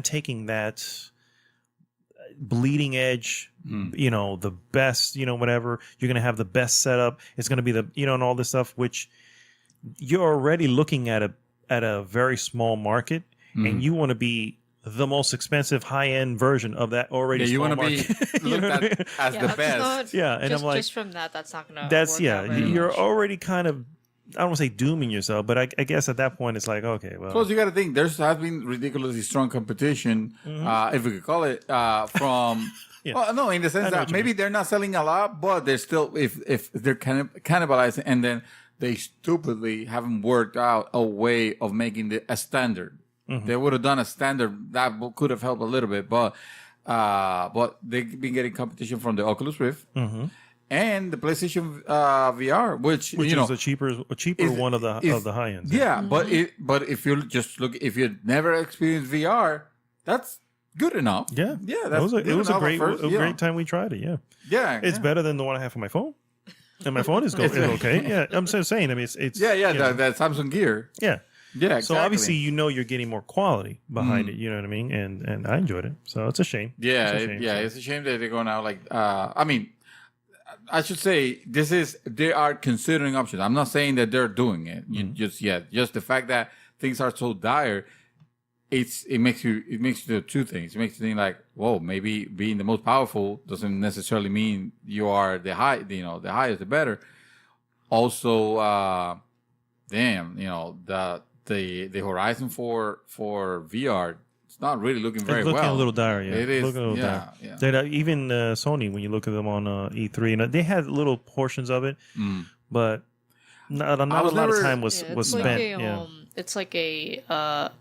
taking that bleeding edge, the best, whatever, you're going to have the best setup. It's going to be and all this stuff, which you're already looking at a very small market, and you want to be the most expensive high-end version of that already Yeah, you small want to be market. looked at as the that's best. not- Yeah, and just, I'm like, just from that's not gonna. that's work out very you're much. already kind of, I don't want to say dooming yourself, but I guess at that point it's like, okay, well, Plus, you got to think has been ridiculously strong competition, if we could call it, from. Yeah. Well, no, in the I sense know that what you maybe they're not selling a lot, but they're still if they're cannibalizing, and then they stupidly haven't worked out a way of making a standard. They would have done a standard that could have helped a little bit, but they've been getting competition from the Oculus Rift and the PlayStation VR, which which you know is a cheaper one of the high ends. yeah, but if you just look, if you never experienced VR, that's good enough. Yeah, That's it was a great first, great time we tried it. Yeah, Yeah, it's better than the one I have for my phone, and my phone is okay. Yeah, I'm just saying. I mean, it's Yeah, you know, that Samsung Gear. yeah. Yeah, exactly. So obviously, you're getting more quality behind it. You know what I mean? And I enjoyed it. So it's a shame. Yeah, It's a shame. it's a shame that they're going out like. I mean, I should say they are considering options. I'm not saying that they're doing it just the fact that things are so dire. It makes you do two things. It makes you think like, whoa, maybe being the most powerful doesn't necessarily mean you are the highest, the better. Also, damn, the horizon for VR, it's not really looking very It's looking well. a little dire. Yeah, It is. Looking a little dire. Yeah. Even Sony, when you look at them on E3, they had little portions of it, but not a lot never- of time was it's spent. Like it's like a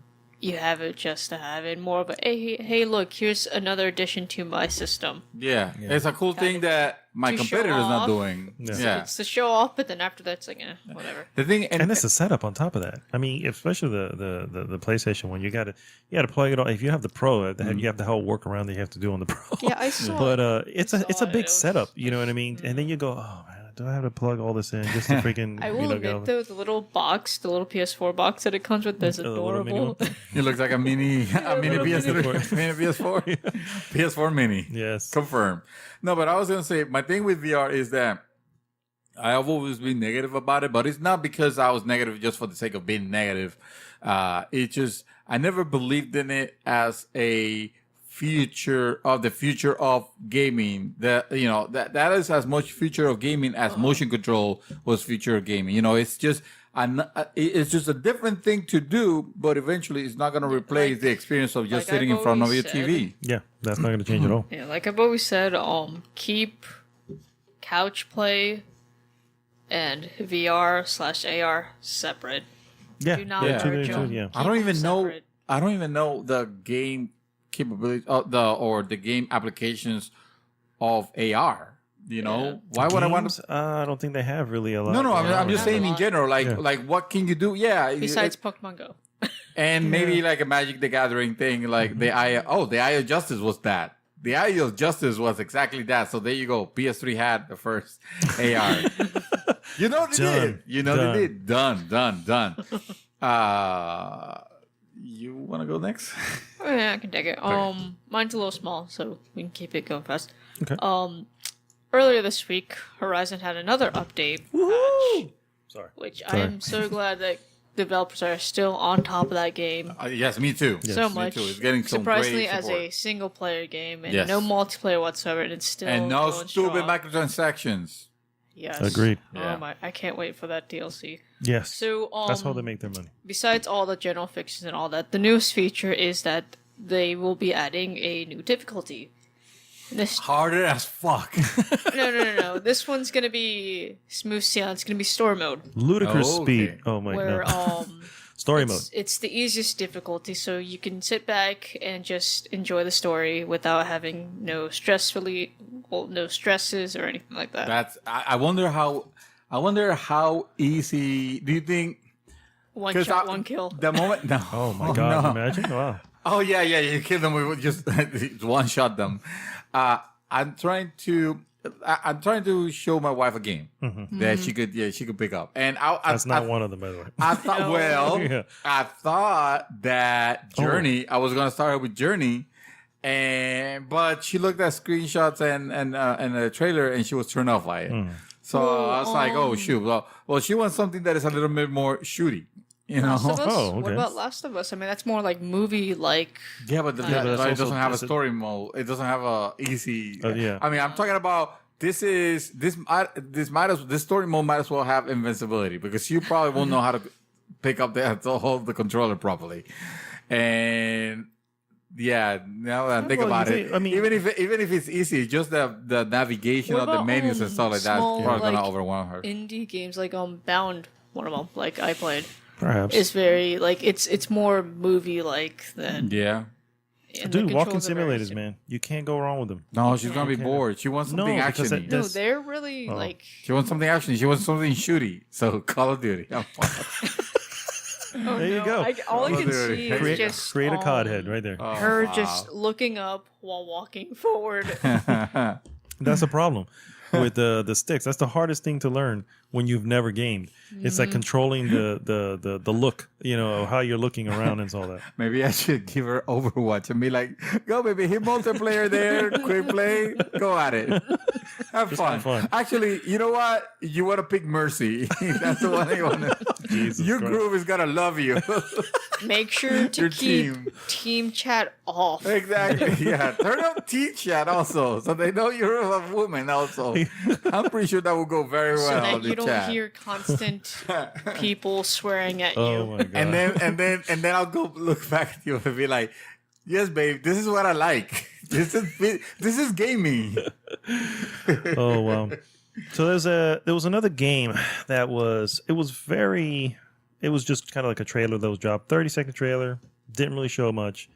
you have it just to have it. More of a hey, look, here's another addition to my system. Yeah, it's a cool thing that my To show competitor is not off. doing. Yeah. Yeah. It's to show off, but then after that, it's like whatever. The thing, And it's a setup on top of that. I mean, especially the PlayStation one, you got to plug it on. If you have the Pro, you have the whole workaround that you have to do on the Pro. Yeah, I saw. But it's a saw it. big It was- setup. You know what I mean? And then you go, oh man, do I have to plug all this in just to freaking? I will admit though, the little PS4 box that it comes with is The little mini adorable. one? it looks like a mini PS3, mini PS4, PS4 mini. Yes. Confirmed. No, but I was gonna say my thing with VR is that I have always been negative about it, but it's not because I was negative just for the sake of being negative. It's just I never believed in it as a future of gaming. That that is as much future of gaming as motion control was future of gaming. It's just a different thing to do, but eventually it's not going to replace the experience of just like sitting I've in front of always your said. TV. Yeah, that's not going to change at all. Yeah, like I've always said, keep couch play and VR/AR separate. Yeah, Do not Yeah. merge Yeah. them. Yeah. Keep I don't them even know. separate. I don't even know the game capabilities or the game applications of AR. Why would I want Games, to? I don't think they have really a lot. No. I'm just have saying a in lot. general. Like what can you do? Yeah. Besides Pokemon Go. and maybe like a Magic the Gathering thing. Like the Eye of Justice was that. The Eye of Justice was exactly that. So there you go. PS3 had the first AR. They Done. did. Done. They did. Done. You want to go next? Oh, yeah, I can take it. Mine's a little small, so we can keep it going fast. Okay. Earlier this week, Horizon had another update patch, Sorry. which I am so glad that developers are still on top of that game. Yes, me too. So Me much. too. It's getting some Surprisingly, great as support. a single player game and Yes. no multiplayer whatsoever, and it's still And no going stupid strong. microtransactions. Yes. Agreed. Yeah. Oh my! I can't wait for that DLC. Yes. So That's how they make their money. besides all the general fixes and all that, the newest feature is that they will be adding a new difficulty. This Harder as fuck. no. This one's gonna be smooth sailing. It's gonna be story mode, Ludicrous Oh, okay. speed. Oh my where god. Story mode. it's the easiest difficulty, so you can sit back and just enjoy the story without having no no stresses or anything like that. That's. I wonder how easy. Do you think? One 'cause shot, one kill. The moment. No. Oh my god! no. Imagine. Wow. Oh yeah. You kill them with just one shot them. I'm trying to show my wife a game that she could pick up, and That's not one of them, by the way. I thought, No. well, I thought that Journey. I was gonna start her with Journey, but she looked at screenshots and a trailer, and she was turned off by it. So I was like, oh shoot. Well, she wants something that is a little bit more shooty. You know? Last of Us? Oh, okay. What about Last of Us? I mean, that's more like movie like. Yeah, but, but that's it also- doesn't have a that's a- story mode. It doesn't have a easy. Yeah. I mean, I'm talking about this story mode might as well have invincibility because you probably won't know how to pick up to hold the controller properly, and. Yeah, now that I think Well, about you it, think- I mean- even if it's easy, just the navigation What of the about, menus and stuff like that is small, probably gonna like, overwhelm her. Indie games like Bound, one of them, like I played, Perhaps. is very like it's more movie like than. Yeah. and the Dude, walking controls are very simulators, man. You can't go wrong with them. No, she's gonna be Okay. bored. She wants something No, because actiony. that- No, That's- they're really Oh. like. She wants something actiony. She wants something shooty. So Call of Duty. I'm fine. Oh, There you no. go. All I Oh, can dude. see is Create- just Create a cod head right there. Oh, her wow. just looking up while walking forward. That's the problem with the sticks. That's the hardest thing to learn when you've never gamed. It's like controlling the look, how you're looking around and all that. Maybe I should give her Overwatch and be like, go, baby, hit multiplayer there, quick play, go at it. Have fun. have fun. Actually, you know what? You want to pick Mercy. That's the one you want to. Jesus Your Christ. groove is going to love you. Make sure to Your keep team. team chat off. Exactly. Yeah. Turn up teeth chat also, so they know you're a woman. Also, I'm pretty sure that will go very well. So on that the you don't chat. hear constant people swearing at Oh you. my god. and then I'll go look back at you and be like, "Yes, babe, this is what I like. This is gaming." Oh wow. So there was another game that was just kind of like a trailer that was dropped, 30-second trailer, didn't really show much.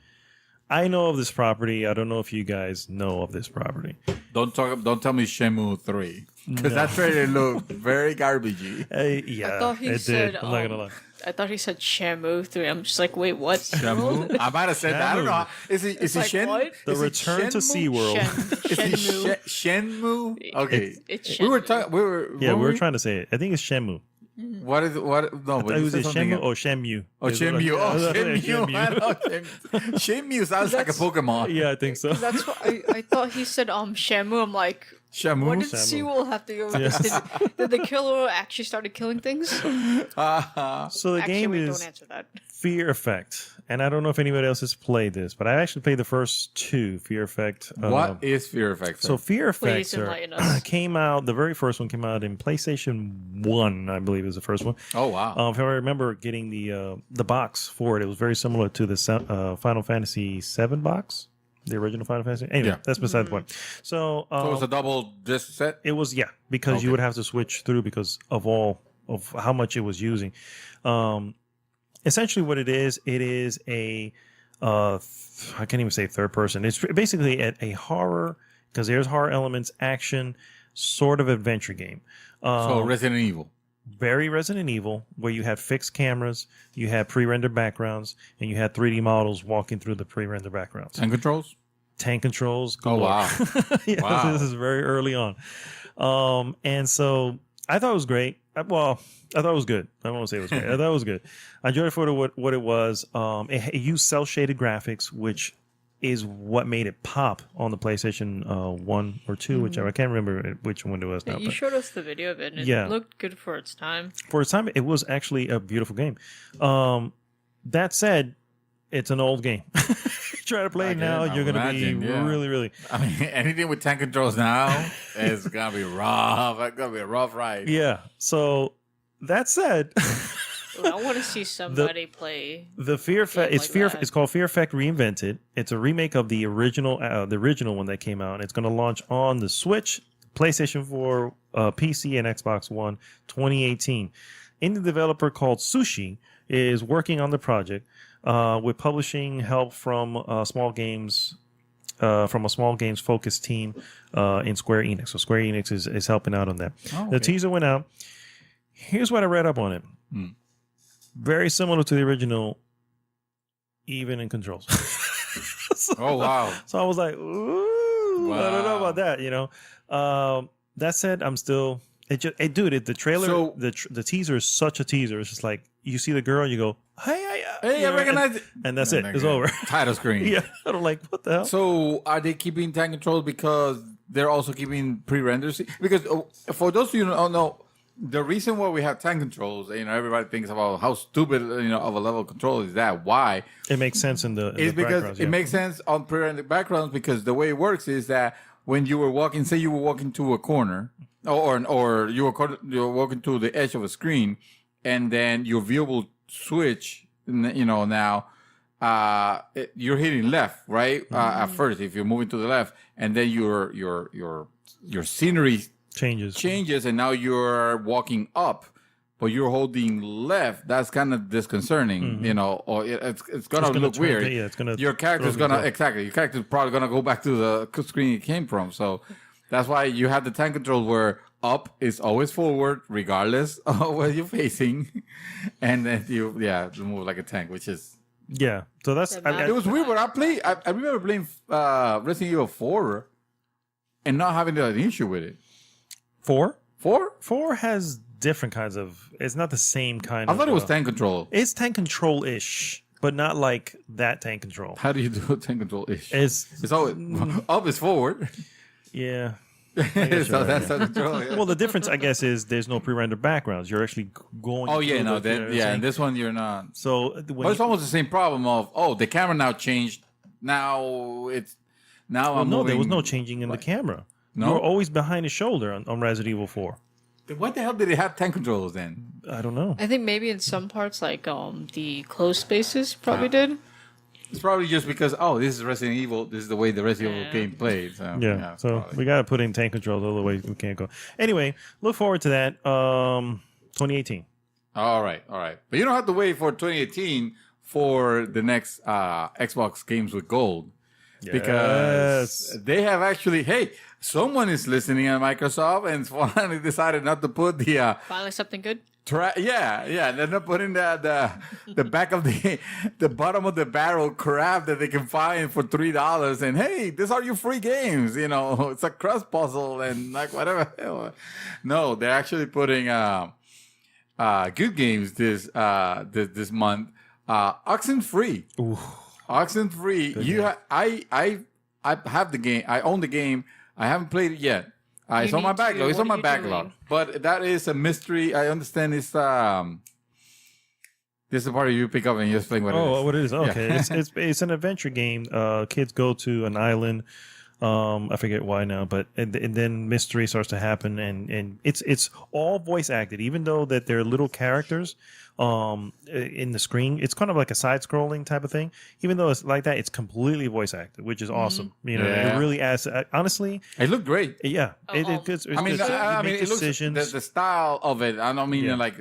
I know of this property. I don't know if you guys know of this property. Don't tell me Shenmue 3 because that trailer looked very garbagey. Yeah, I thought he it said. did. I'm not gonna lie. I thought he said Shamu 3. I'm just like, wait, what? Shenmue? I might have said that. I don't know. Is it like, Shen? what? The is it Return to Shenmue? SeaWorld. Is it Shenmue. Shenmue? Okay. It's We were Shenmue. talking. Yeah, we were trying to say it. I think it's Shenmue. What is it? What? No, I but thought it you was said it something Shenmue else. or Shenmue? Oh, Shenmue. Oh, Shenmue. Shenmue. I know Shenmue. Shenmue sounds like a Pokemon. Yeah, I think so. That's what I thought he said. Shamu. I'm like, Shamu. what did Shamu. Seawolf have to go with this? Did the killer actually started killing things? So the Actually, game wait, is don't answer that. Fear Effect, and I don't know if anybody else has played this, but I actually played the first two Fear Effect. What is Fear Effect? So Fear Effect Please enlighten us. came out. The very first one came out in PlayStation 1, I believe, is the first one. Oh wow. If I remember getting the box for it, it was very similar to the Final Fantasy VII box, the original Final Fantasy. Anyway, Yeah. that's beside the point. So, So it's a double disc set. it was because you Okay. would have to switch through because of how much it was using. Essentially, what it is a I can't even say third person. It's basically a horror because there's horror elements, action, sort of adventure game. So Resident Evil. Very Resident Evil, where you had fixed cameras, you had pre-rendered backgrounds, and you had 3D models walking through the pre-rendered backgrounds. And controls. Tank controls. Oh, galore. wow. Yeah, Wow. this is very early on. And so I thought it was great. I thought it was good. I won't say it was great. I thought it was good. I enjoyed it for what it was. It used cel-shaded graphics, which is what made it pop on the PlayStation 1 or 2, whichever. I can't remember which one it was now. You But showed us the video of it, and it Yeah. looked good for its time. for its time, it was actually a beautiful game. That said, it's an old game. Try to play I it now, can you're going to imagine, be yeah. really, really... I mean, anything with tank controls now is gonna be rough. It's gonna be a rough ride. Yeah. So that said... Ooh, I want to see somebody play. The Fear Effect. It's like Fear. that. It's called Fear Effect Reinvented. It's a remake of the original one that came out. It's going to launch on the Switch, PlayStation 4, PC, and Xbox One, 2018. Indie developer called Sushi is working on the project with publishing help from small games. From a small games focused team in Square Enix. So Square Enix is helping out on that. Oh, The okay. teaser went out. Here's what I read up on it. Very similar to the original, even in controls. Oh wow. So I was like, ooh, I don't know Wow. about that, That said, I'm still... the trailer, So- the teaser is such a teaser. It's just like, you see the girl, you go, hey, Hey, I recognize it. And that's it. And It's then over. Title screen. Yeah. I'm like, what the hell? So are they keeping tank controls because they're also keeping pre-renders? Because for those of you who don't know, the reason why we have tank controls, everybody thinks about how stupid, of a level control is that. Why? It makes sense in the It's because backgrounds, it makes sense on pre-rendered backgrounds because the way it works is that when you were walking, say you were walking to a corner, or you were walking to the edge of a screen, and then your view will switch. Now you're hitting left, right? At first, if you're moving to the left, and then your scenery changes, and now you're walking up, but you're holding left. That's kind of disconcerting, or it's gonna look weird. It's gonna your character's your character's probably gonna go back to the screen it came from. So that's why you have the tank control where up is always forward, regardless of where you're facing, and then you move like a tank, which is So that's Yeah, it was weird. But I remember playing Resident Evil 4 and not having an issue with it. 4. 4? 4 has different kinds of. It's not the same kind. I thought it was tank control. It's tank control ish, but not like that tank control. How do you do tank control ish? It's always up is forward. Yeah. So that's tank control. Yeah. Well, the difference, I guess, is there's no pre-rendered backgrounds. You're actually going. Oh yeah, no, and this one you're not. So but it's almost the same problem of the camera now changed. Now it's I'm no, moving. there was no changing in the camera. No? You were always behind the shoulder on Resident Evil 4. What the hell did it have tank controls then? I don't know. I think maybe in some parts, like the closed spaces, probably did. It's probably just because this is Resident Evil. This is the way the Resident Evil game played. So, So probably. we got to put in tank controls, otherwise we can't go. Anyway, look forward to that. 2018. All right. But you don't have to wait for 2018 for the next Xbox games with gold. Because they have actually, someone is listening at Microsoft and finally decided not to put the Finally, something good. they're not putting the back of the bottom of the barrel crap that they can find for $3. And hey, these are your free games. It's a cross puzzle and like whatever. No, they're actually putting good games this month. Oxenfree. Ooh. Oxenfree. I have the game. I own the game. I haven't played it yet. It's on my backlog. It's on my backlog. But that is a mystery. I understand it's this is the part you pick up and you explain what it is. Oh, what it is? Okay, Yeah. it's an adventure game. Kids go to an island. I forget why now, but and then mystery starts to happen, and it's all voice acted, even though that they're little characters in the screen. It's kind of like a side scrolling type of thing. Even though it's like that, it's completely voice acted, which is awesome. It really adds. Honestly, It looked great. yeah. It It looks the style of it. I don't mean like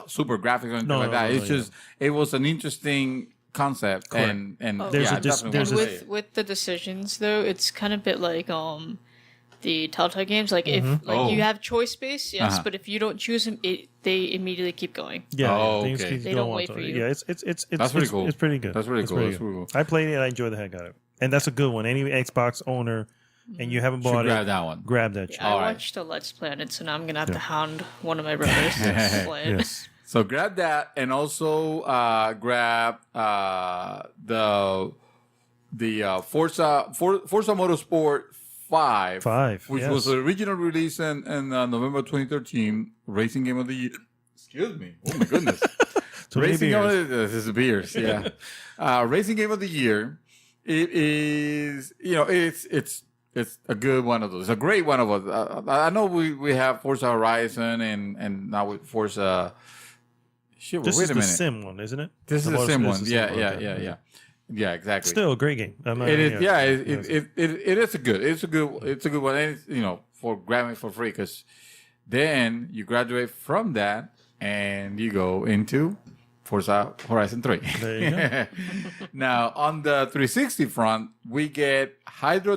super graphics or anything like that. It's just it was an interesting concept. Correct. and There's yeah, a dis- definitely there's wanna a- play it. With the decisions though, it's kind of a bit like the Telltale games. Like if you have choice space, yes, but if you don't choose them, they immediately keep going. Yeah, Oh, things okay. keep They going don't on. wait So, for you. yeah, it's That's pretty cool. It's pretty good. That's really It's cool. pretty That's good. really cool. I played it. I enjoyed the heck out of it, and that's a good one. Any Xbox owner, and you haven't Should bought grab it, that one. grab that. shit. I right. watched a Let's Play on it, so now I'm gonna have to hound one of my brothers to play it. Yes. So grab that, and also grab the Forza Motorsport 5. 5, which yes. was the original release in November 2013, Racing Game of the Year. Excuse me. Oh my goodness. Too many Racing beers. this is beers, yeah. Racing Game of the Year. It is, it's a good one of those. It's a great one of those. I know we have Forza Horizon and now with Forza. Shit, This wait is a the minute. Sim one, isn't it? This is The the Sim Motorsport one. is the Yeah, Sim one, okay. Yeah, exactly. Still a great game. It is. Yeah, it is a good. It's a good one. And it's, for grabbing for free, because then you graduate from that and you go into Forza Horizon 3. There you go. Now on the 360 front, we get Hydro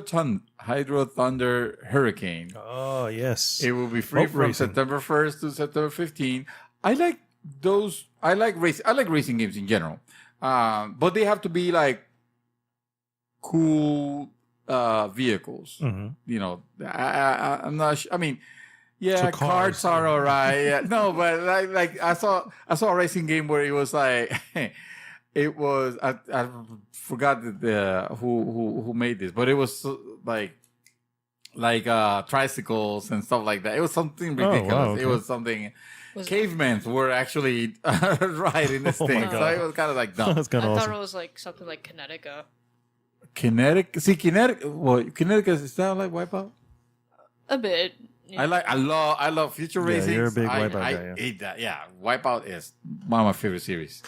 Thunder Hurricane. Oh yes. It will be free Boat from racing. September 1st to September 15th. I like those. I like racing games in general. But they have to be like cool vehicles. Mhm. I'm not. I mean, yeah, So cars. carts are all right. Yeah. No, but like I saw a racing game where it was like it was. I forgot who made this, but it was like like tricycles and stuff like that. It was something ridiculous. wow, okay. It was something. Was- Cavemen were actually riding this Oh my thing, so God. it was kind of like dumb. That's kind I of thought awesome. it was like something like Kinetica. Kinetic. Well, Kinetic is that like Wipeout? A bit. Yeah. I love Future Yeah, Racing. you're a big I Wipeout guy, yeah. hate that. Yeah, Wipeout is one of my favorite series.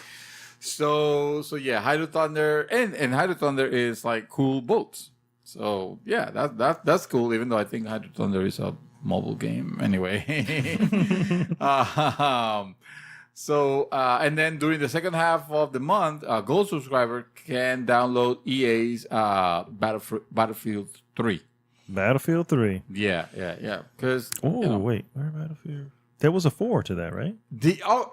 So yeah, Hydro Thunder and Hydro Thunder is like cool boats. So yeah, that's cool. Even though I think Hydro Thunder is a mobile game anyway. And then during the second half of the month, a gold subscriber can download EA's Battlefield 3. Battlefield 3. Yeah. Because Oh, wait. Where Battlefield? There was a 4 to that, right?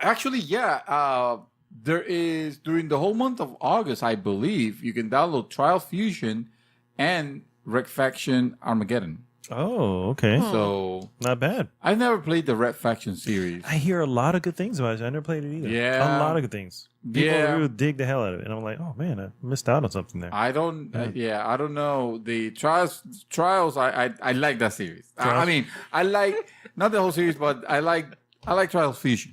actually, yeah. There is during the whole month of August, I believe, you can download Trial Fusion and Red Faction Armageddon. Oh, okay. So Not bad. I've never played the Red Faction series. I hear a lot of good things about it. I never played it either. Yeah. A lot of good things. People Yeah. really dig the hell out of it. And I'm like, oh, man, I missed out on something there. I don't. I don't know the trials. I like that series. I Trials? mean, I like not the whole series, but I like Trial Fusion.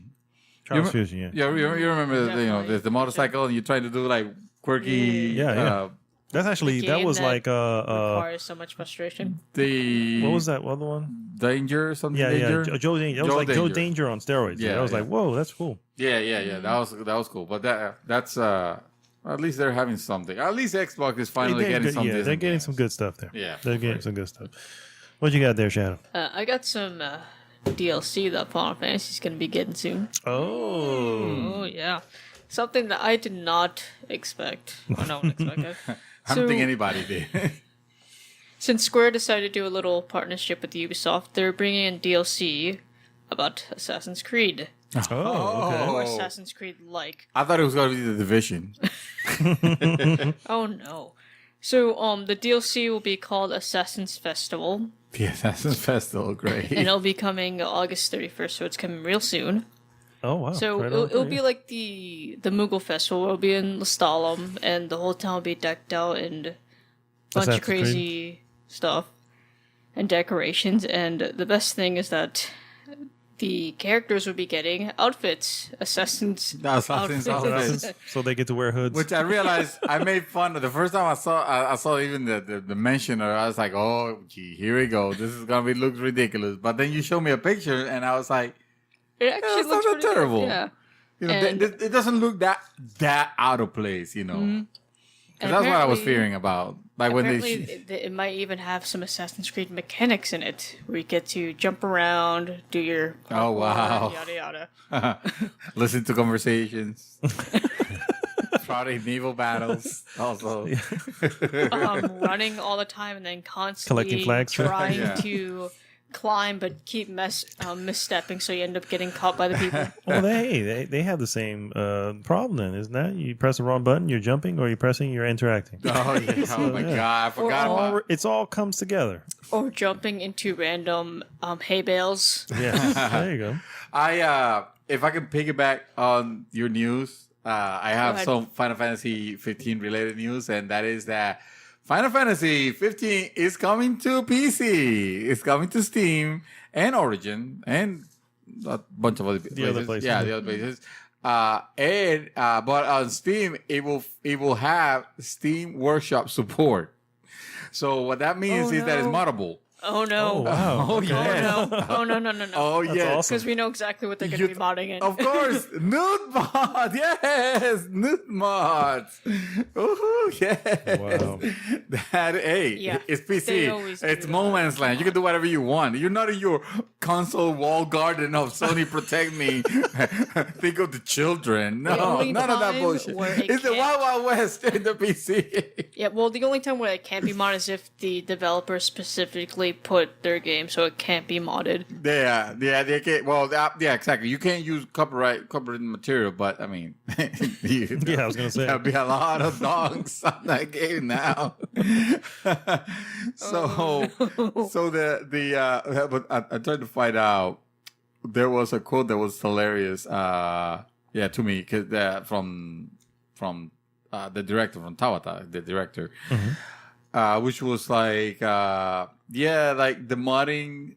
Charles you Fusion, yeah. Yeah, you remember Definitely. there's the motorcycle and you're trying to do like quirky. Yeah. That's actually, The that game was that like, requires so much frustration. The what was that other one? Danger or something? Yeah, Danger? yeah. Joe Danger. That was Joe like Joe Danger. Danger on steroids. Yeah, I was yeah. like, whoa, that's cool. Yeah. That was cool. But that's at least they're having something. At least Xbox is finally getting good, some. yeah, they're decent getting games. some good stuff there. Yeah, They're for getting sure. some good stuff. What you got there, Shadow? I got some DLC that Final Fantasy's going to be getting soon. Oh. Oh, yeah. Something that I did not expect. Or no one expected. I don't think anybody did. Since Square decided to do a little partnership with Ubisoft, they're bringing in DLC about Assassin's Creed. Oh, okay. Or Oh. Assassin's Creed like. I thought it was going to be the Division. Oh no. So the DLC will be called Assassin's Festival. The Assassin's Festival, great. And it'll be coming August 31st, so it's coming real soon. Oh, wow. So Right it'll on, be yeah. like the Moogle Festival. It'll be in Lestalem, and the whole town will be decked out and a bunch Assassin's of crazy stuff and decorations. And the best thing is that the characters will be getting outfits, Assassin's Assassin's outfits. So they get to wear hoods. Which I realized I made fun of. The first time I saw even the mention, or I was like, oh, gee, here we go. This is going to looks ridiculous. But then you showed me a picture, and I was like, It actually that's looks not pretty good, terrible. Yeah. you know, And- it doesn't look that out of place, you know. 'Cause And that's what I was apparently- fearing about. Like when Apparently, they. it might even have some Assassin's Creed mechanics in it, where you get to jump around, do your Oh, wow. yada yada. Listen to conversations. Fighting naval battles. Also. Running all the time and then constantly Collecting flags. trying Yeah. to climb but keep misstepping, so you end up getting caught by the people. Well, they have the same problem then, isn't that? You press the wrong button, you're jumping, or you're pressing, you're interacting. Oh, yeah. Oh my yeah. God. I forgot Or- about It's all comes together. Or jumping into random hay bales. Yeah, there you go. if I can piggyback on your news, I have ahead. some Final Fantasy 15 related news, and that is that Final Fantasy 15 is coming to PC. It's coming to Steam and Origin and a bunch of other places. other places. Yeah, the other places. But on Steam, it will have Steam Workshop support. So what that means Oh, is that it's no. moddable. Oh no. Oh, wow. Oh, Okay. yeah. No. Oh no. Oh, That's yeah. awesome. Because we know exactly what they're going You- to be modding in. Of course, nude mods. Yes, nude mods. Ooh, yes. Wow. That Yeah, it's they PC. always do It's that. No Man's Land. You can do whatever you want. You're not in your console wall garden of Sony protect me. Think of the children. No, only none of that time bullshit. where it It's the can't- Wild Wild West in the PC. Yeah, well, the only time where it can't be modded is if the developer specifically put their game so it can't be modded. Yeah, they can't. Well, yeah, exactly. You can't use copyrighted material, but I mean, Yeah, I was gonna say. there'll be a lot of dogs on that game now. So but I tried to find out. There was a quote that was hilarious. To me, cause from the director from Tawata, the director. which was like like the modding,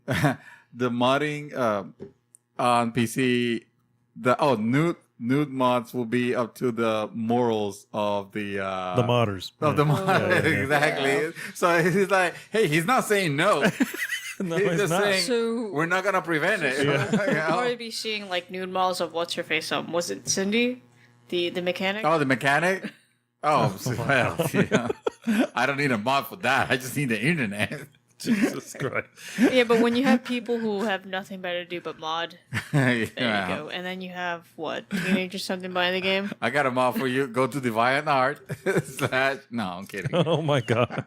the modding on PC. Nude mods will be up to the morals of the modders. of the modders. Exactly. Yeah. So he's like, hey, he's not saying no. No, he's it's just not. saying So- we're not gonna prevent it. We'll You know? probably be seeing like nude models of what's her face. Was it Cindy, the mechanic? Oh, the mechanic. Oh, well, I don't need a mod for that. I just need the internet. Jesus Christ. Yeah, but when you have people who have nothing better to do but mod, there you go. And then you have what, teenagers something buying the game? I got a mod for you. Go to DeviantArt / No, I'm kidding. Oh my God.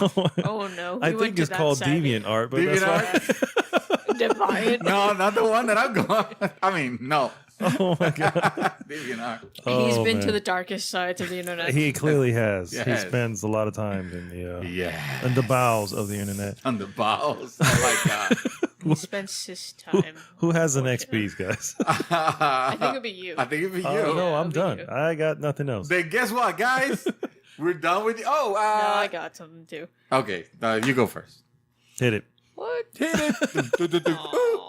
Oh no, I we went think to it's that called side. DeviantArt, but that's why. Deviant. No, not the one that I'm going. I mean, no. Oh my God. DeviantArt. He's Oh, been to man. the darkest sides of the internet. He clearly has. He Yes. spends a lot of time in the Yeah. in the bowels of the internet. On the bowels. Oh my God. He spends his time. Who has the next piece, guys? I think it'll be you. I think it'd be you. Oh no, I'm it'll done. be you. I got nothing else. Then guess what, guys? We're done with you. Oh, No, I got something too. okay. You go first. Hit it. What? Hit it.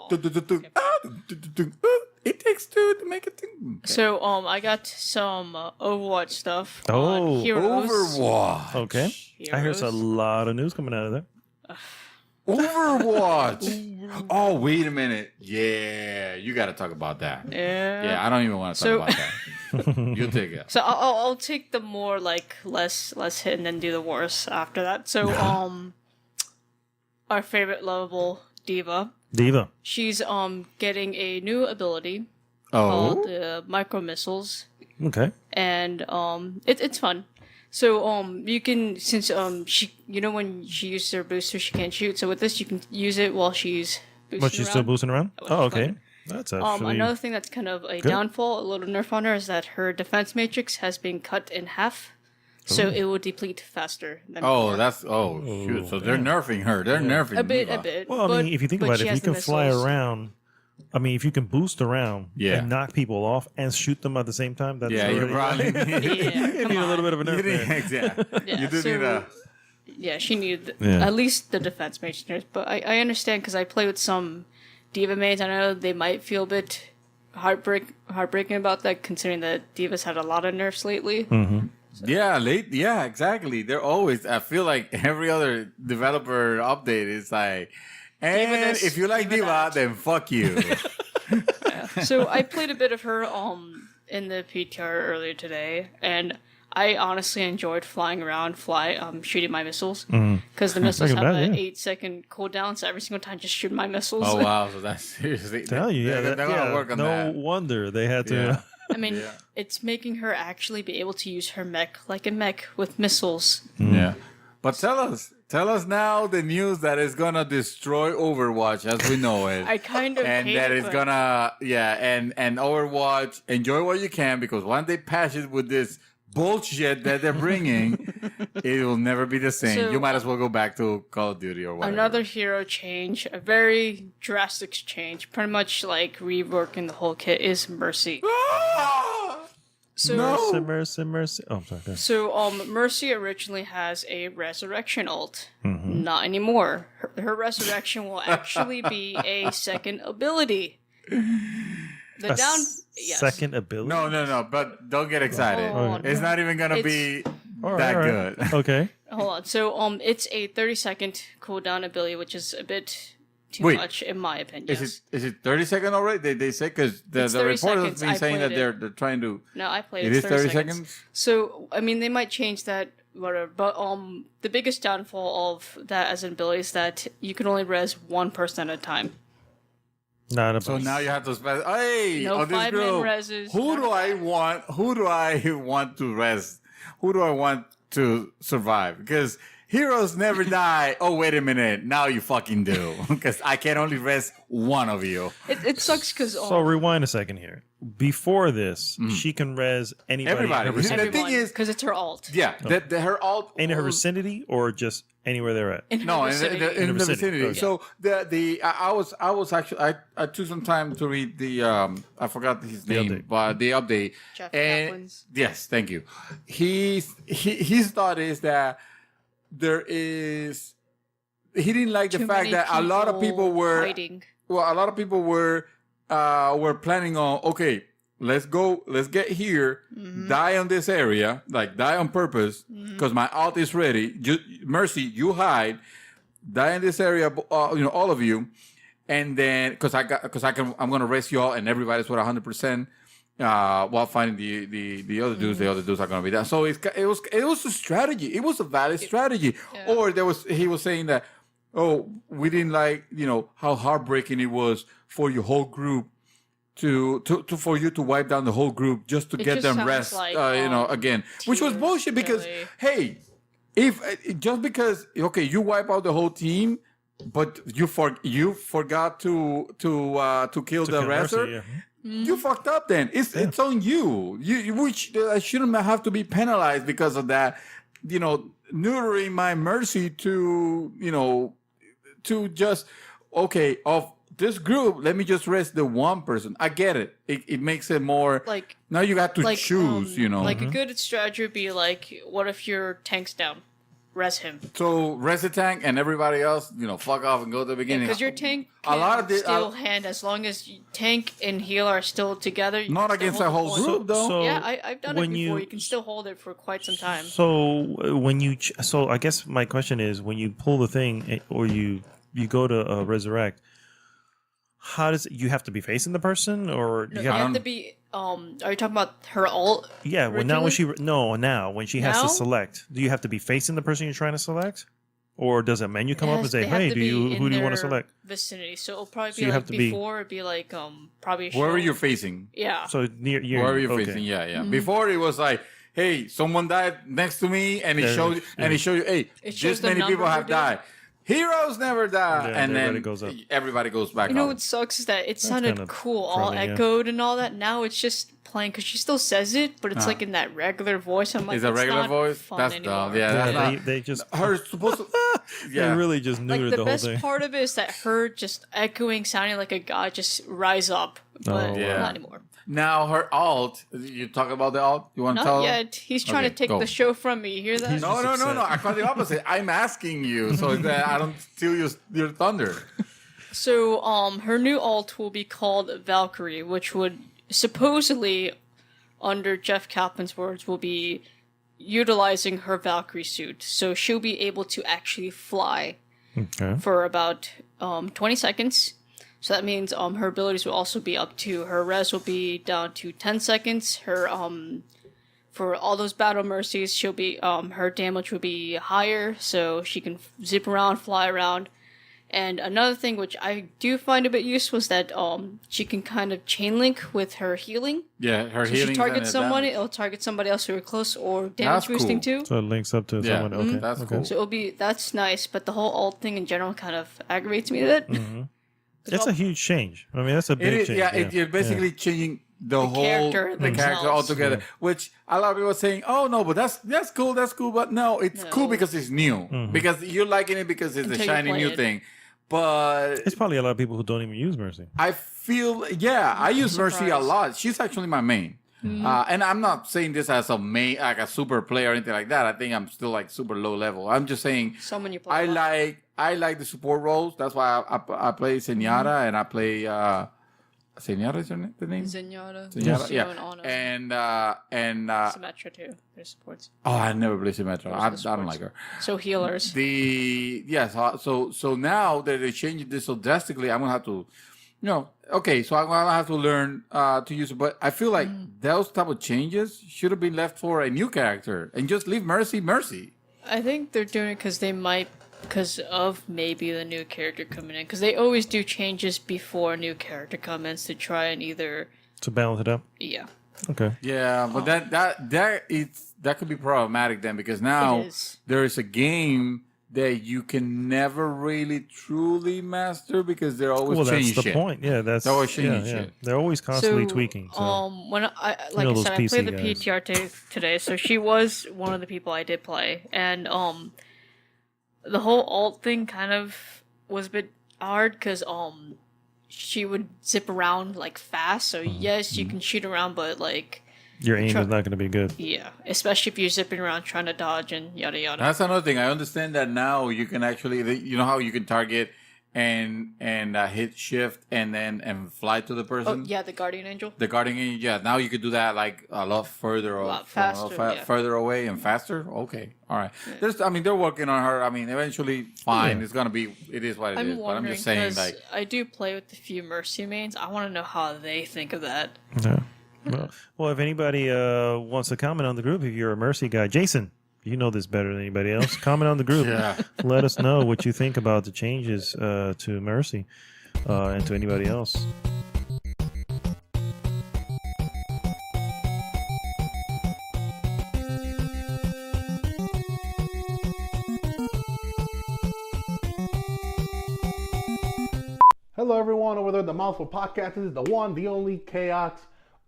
It takes two to make a thing. So I got some Overwatch stuff. Oh, on Heroes. Overwatch. Okay. I hear Heroes. a lot of news coming out of there. Overwatch. Oh, wait a minute. Yeah, you got to talk about that. Yeah. Yeah, I don't even want to So- talk about that. You take it. So I'll take the more like less hit and then do the worse after that. So our favorite lovable diva, Diva. she's getting a new ability Oh, called micro missiles, Okay. and it's fun. So you can, since she, when she uses her booster she can't shoot. So with this you can use it while she's boosting But she's around. still boosting around? was Oh, okay. fun. That's actually Another thing that's kind of a downfall, a little nerf on her, is that her defense matrix has been cut in half, so it will deplete faster than before. that's shoot. So they're nerfing her. They're nerfing a bit. Well, I mean, if you think about it, if you can fly around. around, I mean, if you can boost around Yeah. and knock people off and shoot them at the same time, that's Yeah, you already, probably Yeah, you need a little bit of a nerf you there. need, Yeah, you do so- need a. Yeah, she needed Yeah. at least the defense matrix. But I understand because I play with some diva mains. I know they might feel a bit heartbreaking about that, considering that divas had a lot of nerfs lately. Yeah, Yeah, exactly. They're always. I feel like every other developer update is like, and this, if you like Diva Diva, that. then fuck you. So I played a bit of her in the PTR earlier today, and I honestly enjoyed flying around, shooting my missiles because the missiles Look have at that, an yeah. 8-second cooldown. So every single time, just shoot my missiles. Oh wow, so that's seriously. Tell you, yeah, they're gonna work on no that. wonder they had to. Yeah. I mean, Yeah. it's making her actually be able to use her mech like a mech with missiles. Yeah. But tell us now the news that is gonna destroy Overwatch as we know it. I kind of and hate that it, is but gonna and Overwatch, enjoy what you can, because once they patch it with this bullshit that they're bringing, it will never be the same. So, You might as well go back to Call of Duty or whatever. another hero change, a very drastic change, pretty much like reworking the whole kit, is Mercy. Ah! So, Mercy. Oh, I'm sorry. go ahead. So, Mercy originally has a resurrection ult. Not anymore. Her resurrection will actually be a second ability. The yes. Second ability. No, but don't get excited. Oh, It's no. not even gonna It's- be All right, that all right. good. Okay. Hold on. So, it's a 30-second cooldown ability, which is a bit too Wait. much, in my opinion. Is it 30 seconds already? They say, because the It's 30 report has seconds. been I saying that played they're trying to. No, I played It is 30 seconds? So, I mean, they might change that, whatever. But the biggest downfall of that as an ability is that you can only res one person at a time. Not a So now you have to spend. Hey, No on this 5-man group, reses, who none do of I that. want? Who do I want to rest? Who do I want to survive? Because heroes never die. Oh, wait a minute. Now you fucking do. Because I can only rest one of you. It sucks because So rewind a second here. Before this, she can res anybody Everybody. in her The vicinity. thing is- because it's her alt. Yeah, her alt. In her vicinity or just anywhere they're at? In her No, in vicinity. the, in the the vicinity. vicinity. Okay. So I was actually I took some time to read the I forgot his name, update. but the update. Jeff and Kaplan's. yes, thank you. His thought is that there is. He didn't like the Too fact many that a lot of people were hiding. well, a lot of people were planning on, okay, let's get here, die on this area, like die on purpose, because my ult is ready. Mercy, you hide, die in this area, all of you, and then I'm gonna rest you all, and everybody's with 100%. While finding the other dudes, the other dudes are gonna be there. So it was a strategy. It was a valid strategy. Yeah. Or he was saying that, oh, we didn't like how heartbreaking it was for your whole group for you to wipe down the whole group just to get just them sounds rest, like, again, which was tears, bullshit because really. hey, if just because you wipe out the whole team, but you forgot to kill the wrestler. Mercy, yeah. You fucked up then. It's on you. Which shouldn't have to be penalized because of that. Neutering my Mercy to just, okay, of this group, let me just rest the one person. I get it. It makes it more Like now you have to choose, Like a good strategy would be like, what if your tank's down? Rest him. So rest the tank and everybody else, fuck off and go to the beginning. Because your tank A can lot of this- still hand as long as tank and healer are still together. you Not can still against hold a the whole point. group, though. So Yeah, I've done it when before. you- You can still hold it for quite some time. So when you, so I guess my question is, when you pull the thing or you go to resurrect, how does you have to be facing the person or do No, you you have? have to be. Are you talking about her ult? Yeah, well now when originally? now when she has Now? to select, do you have to be facing the person you're trying to select, or does a menu come up and say, They have hey, to be who in do you want to their select? Vicinity. So it'll probably So be you like have to be- before. It'd be like probably. a Wherever show. you're facing. Yeah. So near Wherever you're okay. facing, yeah. Before it was like, hey, someone died next to me, and it There- showed you, hey, It shows this the many people number have who did. died. Heroes never die, Yeah, and then everybody goes up. everybody goes back. You know up. what sucks is that it sounded kinda cool, all crummy, yeah. echoed and all that. Now it's just playing because she still says it, but it's like in that regular voice. I'm like, Is a it's regular not voice? fun That's anymore. dumb. Yeah, Yeah, that's not. they just Her supposed to. Yeah, they really just Like neutered the the whole best thing. part of it is that her just echoing, sounding like a god, just rise up, but Yeah. not anymore. Now her alt. You talk about the alt. You want to tell? Not yet. He's trying Okay, to take go. the show from me. You hear that? No. I call the opposite. I'm asking you so that I don't steal your thunder. So, her new alt will be called Valkyrie, which would supposedly, under Jeff Kaplan's words, will be utilizing her Valkyrie suit. So she'll be able to actually fly Okay. for about 20 seconds. So that means her abilities will also be up to her res will be down to 10 seconds. Her for all those battle mercies, she'll be her damage will be higher, so she can zip around, fly around. And another thing which I do find a bit useful is that she can kind of chain link with her healing. Yeah, her So healing. she targets somebody, it'll target somebody else who are close or damage That's boosting cool. too. So it links up to Yeah, someone. Okay, that's okay. cool. So that's nice, but the whole alt thing in general kind of aggravates me a bit. It's a huge change. I mean, that's a It big is, change. yeah, you're basically changing the whole character the character themselves. altogether. Which a lot of people are saying, "Oh no, but that's cool, but no, it's No. cool because it's new, because you're liking it because it's Until a you shiny play new it. thing." But It's probably a lot of people who don't even use Mercy. I feel, I use Mercy a surprised. lot. She's actually my main. And I'm not saying this as a main, like a super player or anything like that. I think I'm still like super low level. I'm just saying Someone you play. a lot. I like the support roles. That's why I play Zenyatta and I play Zenyatta is the name? Zenyatta, Zenyatta, Lucio, yeah. and Ana. And Symmetra too. Their supports. I never played Symmetra. I don't supports. like her. So healers. So now that they changed this so drastically, I'm gonna have to, okay. So I'm gonna have to learn to use it. But I feel like those type of changes should have been left for a new character and just leave Mercy. I think they're doing it because of maybe the new character coming in. Because they always do changes before a new character comes to try and either To balance it up. yeah. Okay. Yeah, but that could be problematic then because now It is. there is a game that you can never really truly master because they're always Well, changing that's the shit. point. Yeah, that's They're always changing yeah. shit. They're always constantly So, tweaking. So. When I like know I those said, I PC played the guys. PTR today, so she was one of the people I did play, and the whole alt thing kind of was a bit hard because she would zip around like fast. So yes, you can shoot around, but like Your aim is not going to be good. Yeah, especially if you're zipping around trying to dodge and yada yada. That's another thing. I understand that now you can actually, you know how you can target and hit shift and fly to the person. Oh yeah, the guardian angel. The guardian angel. Yeah, now you could do that like a lot further, a lot faster, further away and faster. Okay, all right. Yeah. They're working on her. I mean, eventually, fine. It's gonna be. It is what it is. But I'm just saying, like, I do play with a few Mercy mains. I want to know how they think of that. Yeah. Well, if anybody wants to comment on the group, if you're a Mercy guy, Jason, you know this better than anybody else. Comment on the group. Let us know what you think about the changes to Mercy and to anybody else. Hello, everyone over there at the Mouthful podcast. This is the one, the only Chaos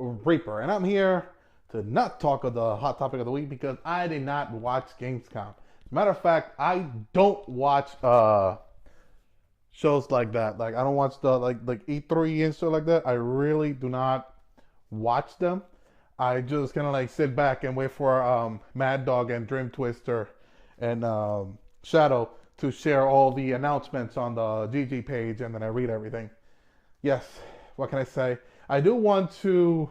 Reaper, and I'm here to not talk of the hot topic of the week because I did not watch Gamescom. As a matter of fact, I don't watch shows like that. Like, I don't watch the like E3 and stuff like that. I really do not watch them. I just kind of like sit back and wait for Mad Dog and Dream Twister and Shadow to share all the announcements on the GG page, and then I read everything. Yes, what can I say? I do want to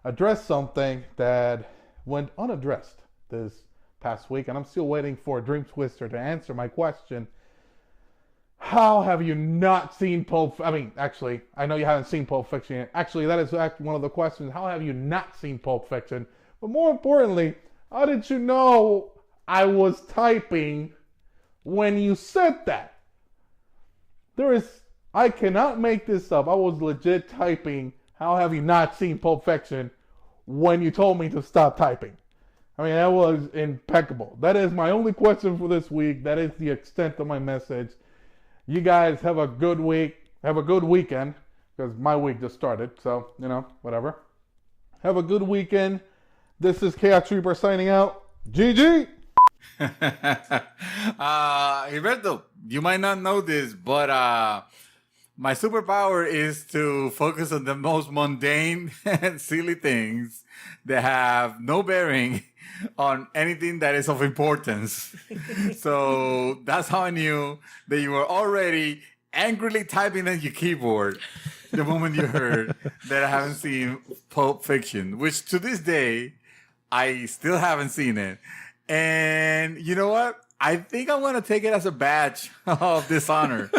address something that went unaddressed this past week, and I'm still waiting for Dream Twister to answer my question. How have you not seen actually, I know you haven't seen Pulp Fiction yet. Actually, that is one of the questions. How have you not seen Pulp Fiction? But more importantly, how did you know I was typing when you said that? I cannot make this up. I was legit typing, how have you not seen Pulp Fiction, when you told me to stop typing? I mean, that was impeccable. That is my only question for this week. That is the extent of my message. You guys have a good week. Have a good weekend, because my week just started. So, whatever. Have a good weekend. This is Chaos Reaper signing out. GG! Gilberto, you might not know this, but my superpower is to focus on the most mundane and silly things that have no bearing on anything that is of importance. So that's how I knew that you were already angrily typing on your keyboard the moment you heard that I haven't seen Pulp Fiction, which to this day, I still haven't seen it. And you know what? I think I'm going to take it as a badge of dishonor.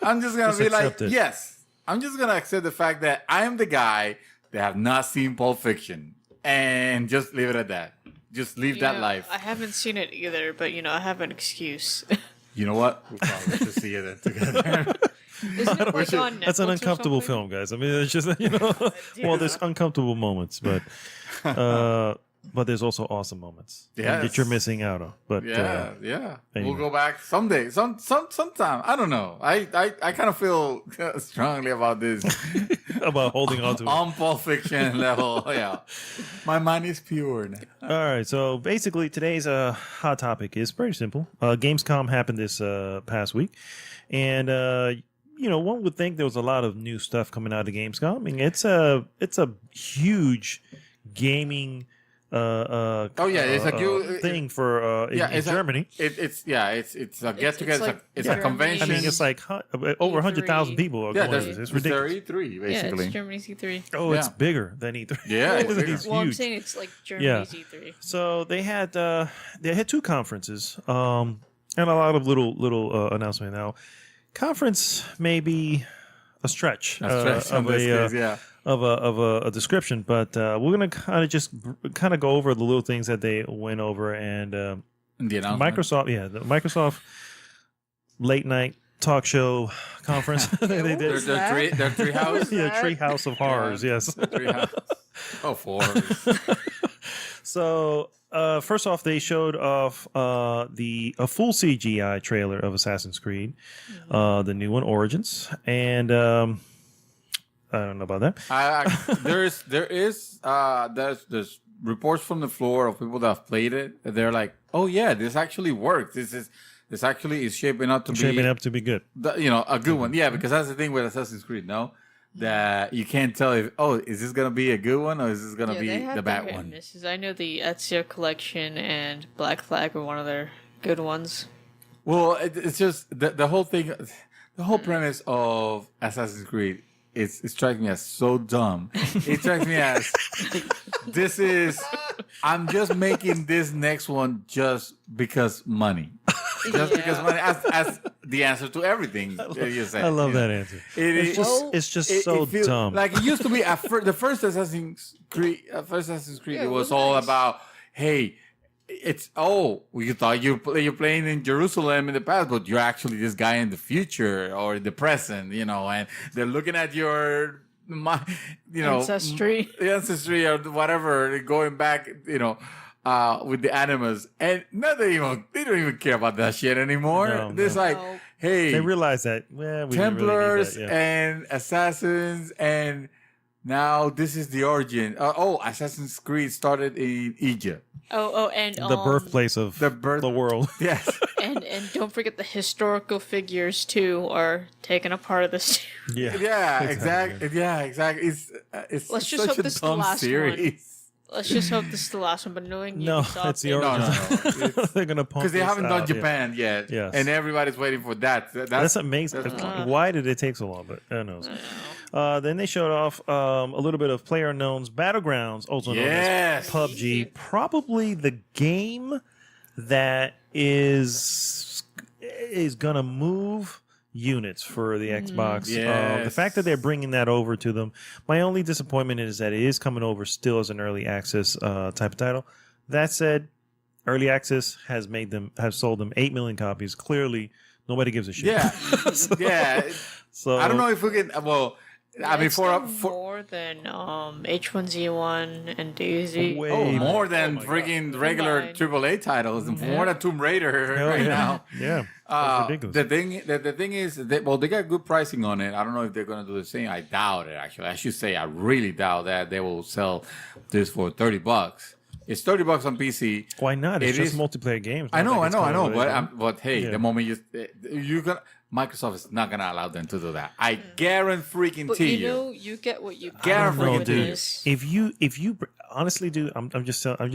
I'm just going to be like, yes. I'm just going to accept the fact that I am the guy that have not seen Pulp Fiction. And just leave it at that. Just leave that life. I haven't seen it either, but, I have an excuse. You know what? We'll probably have to see it together. Isn't it like on Netflix? That's an uncomfortable film, guys. I mean, it's just, well, there's uncomfortable moments, but there's also awesome moments that you're missing out on. But yeah. Anyway. We'll go back someday, sometime. I don't know. I kind of feel strongly about this. About holding on to it. On Pulp Fiction level, yeah. My mind is pure now. All right, so basically today's hot topic is pretty simple. Gamescom happened this past week, and one would think there was a lot of new stuff coming out of Gamescom. I mean, it's a huge gaming it's a thing for in Germany. It's a get together. It's a convention. I mean, it's like over 100,000 people are going to this. It's ridiculous. It's E3 basically. Yeah, it's Germany's E3. Oh, it's bigger than E3. Yeah, it's well, huge. I'm saying it's like Germany's E3. So they had two conferences, and a lot of little announcement. Now, conference may be a stretch, of a description, but we're gonna kind of go over the little things that they went over, and the announcement. the Microsoft late night talk show conference. they did. There's treehouse. Yeah, treehouse of horrors. Yeah. Yes. Treehouse of horrors. So first off, they showed off a full CGI trailer of Assassin's Creed, the new one, Origins, and I don't know about that. There's reports from the floor of people that have played it. They're like, oh yeah, this actually works. This actually is shaping up to be good. A good one. Yeah, because that's the thing with Assassin's Creed. No, that you can't tell if is this gonna be a good one or is this gonna they be have the bad their hit one? and misses. I know the Ezio collection and Black Flag were one of their good ones. Well, it's just the whole thing, the whole premise of Assassin's Creed. It strikes me as so dumb. It strikes me as I'm just making this next one just because money. Just because money, as the answer to everything you said. I love that answer. It's just so feels dumb. Like it used to be the first Assassin's Creed. Yeah, It was it was all nice. about, hey, you thought you're playing in Jerusalem in the past, but you're actually this guy in the future or the present, and they're looking at your ancestry or whatever, going back, with the animals, and they don't even care about that shit anymore. No, It's no. like, No. hey, They realize that we didn't Templars really need that, yeah. and assassins, and now this is the origin. Assassin's Creed started in Egypt. And The birthplace of the the world. Yes. and don't forget the historical figures too are taking a part of this. Yeah, Yeah, exactly. Yeah, exactly. It's Let's just such hope a this is the dumb last series. Let's just hope this is the last one. But knowing No, Ubisoft, it's the they- origin. No. They're gonna pump Because they this haven't done out, yeah. Japan yet, Yes. and everybody's waiting for that. That's amazing. that's- Why did it take so long? But who knows? Then they showed off a little bit of PlayerUnknown's Battlegrounds, also known Yes. as PUBG. Probably the game that is gonna move units for the Xbox. The Yes. fact that they're bringing that over to them. My only disappointment is that it is coming over still as an early access type of title. That said, early access has sold them 8 million copies. Clearly, nobody gives a shit. Yeah, yeah. So I don't know if we can. Well, I mean, It's for done more than H1Z1 and DayZ. Way more than my God. freaking regular Combined. AAA titles, and more than Tomb Raider Hell right yeah. now. Yeah, that's ridiculous. The thing is, they got good pricing on it. I don't know if they're going to do the same. I doubt it. Actually, I should say I really doubt that they will sell this for $30. It's $30 on PC. Why not? It's It just is- multiplayer games. I Not know, like it's coming over but hey, Yeah. the moment you're gonna, Microsoft is not gonna allow them to do that. I guarantee But you. you know, you get what you Guarantee pay I for don't know, freaking with dude. this. If you honestly, dude, I'm just Wanna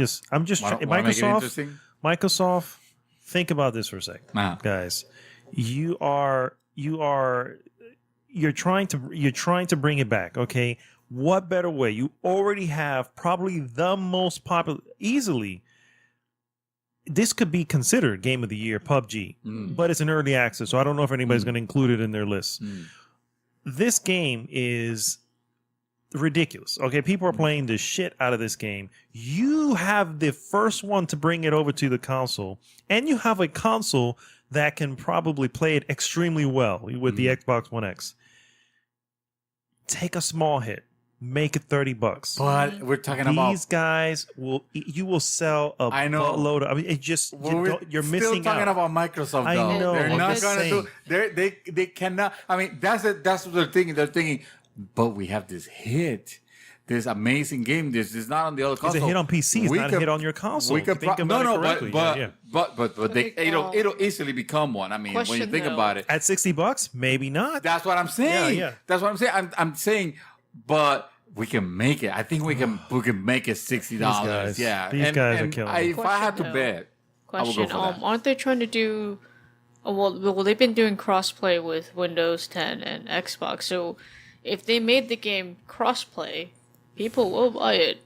make it Microsoft. interesting? Microsoft, think about this for a second, Nah. guys. You're trying to bring it back. Okay, what better way? You already have probably the most popular, easily. This could be considered Game of the Year, PUBG, but it's an early access, so I don't know if anybody's going to include it in their list. This game is ridiculous. Okay, people are playing the shit out of this game. You have the first one to bring it over to the console, and you have a console that can probably play it extremely well with the Xbox One X. Take a small hit. Make it $30. But we're talking about. These guys you will sell a I know. buttload of, I mean, it just you're still missing talking out. about Microsoft. I Though. know, They're I'm not just gonna saying. do. They cannot. I mean, that's what they're thinking. They're thinking, but we have this hit. This amazing game. This is not on the other It's console. a hit on PC. It's We not could- a hit on your console. We could Think about it correctly. Yeah. but it'll easily become one. I mean, when you Question, think though. about it, At $60, maybe not. that's what I'm saying. Yeah. That's what I'm saying. I'm saying, but we can make it. I think we can make it $60. guys. Yeah, These guys are killing me. If I had to Question, bet, I would go Question: for that. Aren't they trying to do? Well, they've been doing crossplay with Windows 10 and Xbox. So, if they made the game crossplay, people will buy it.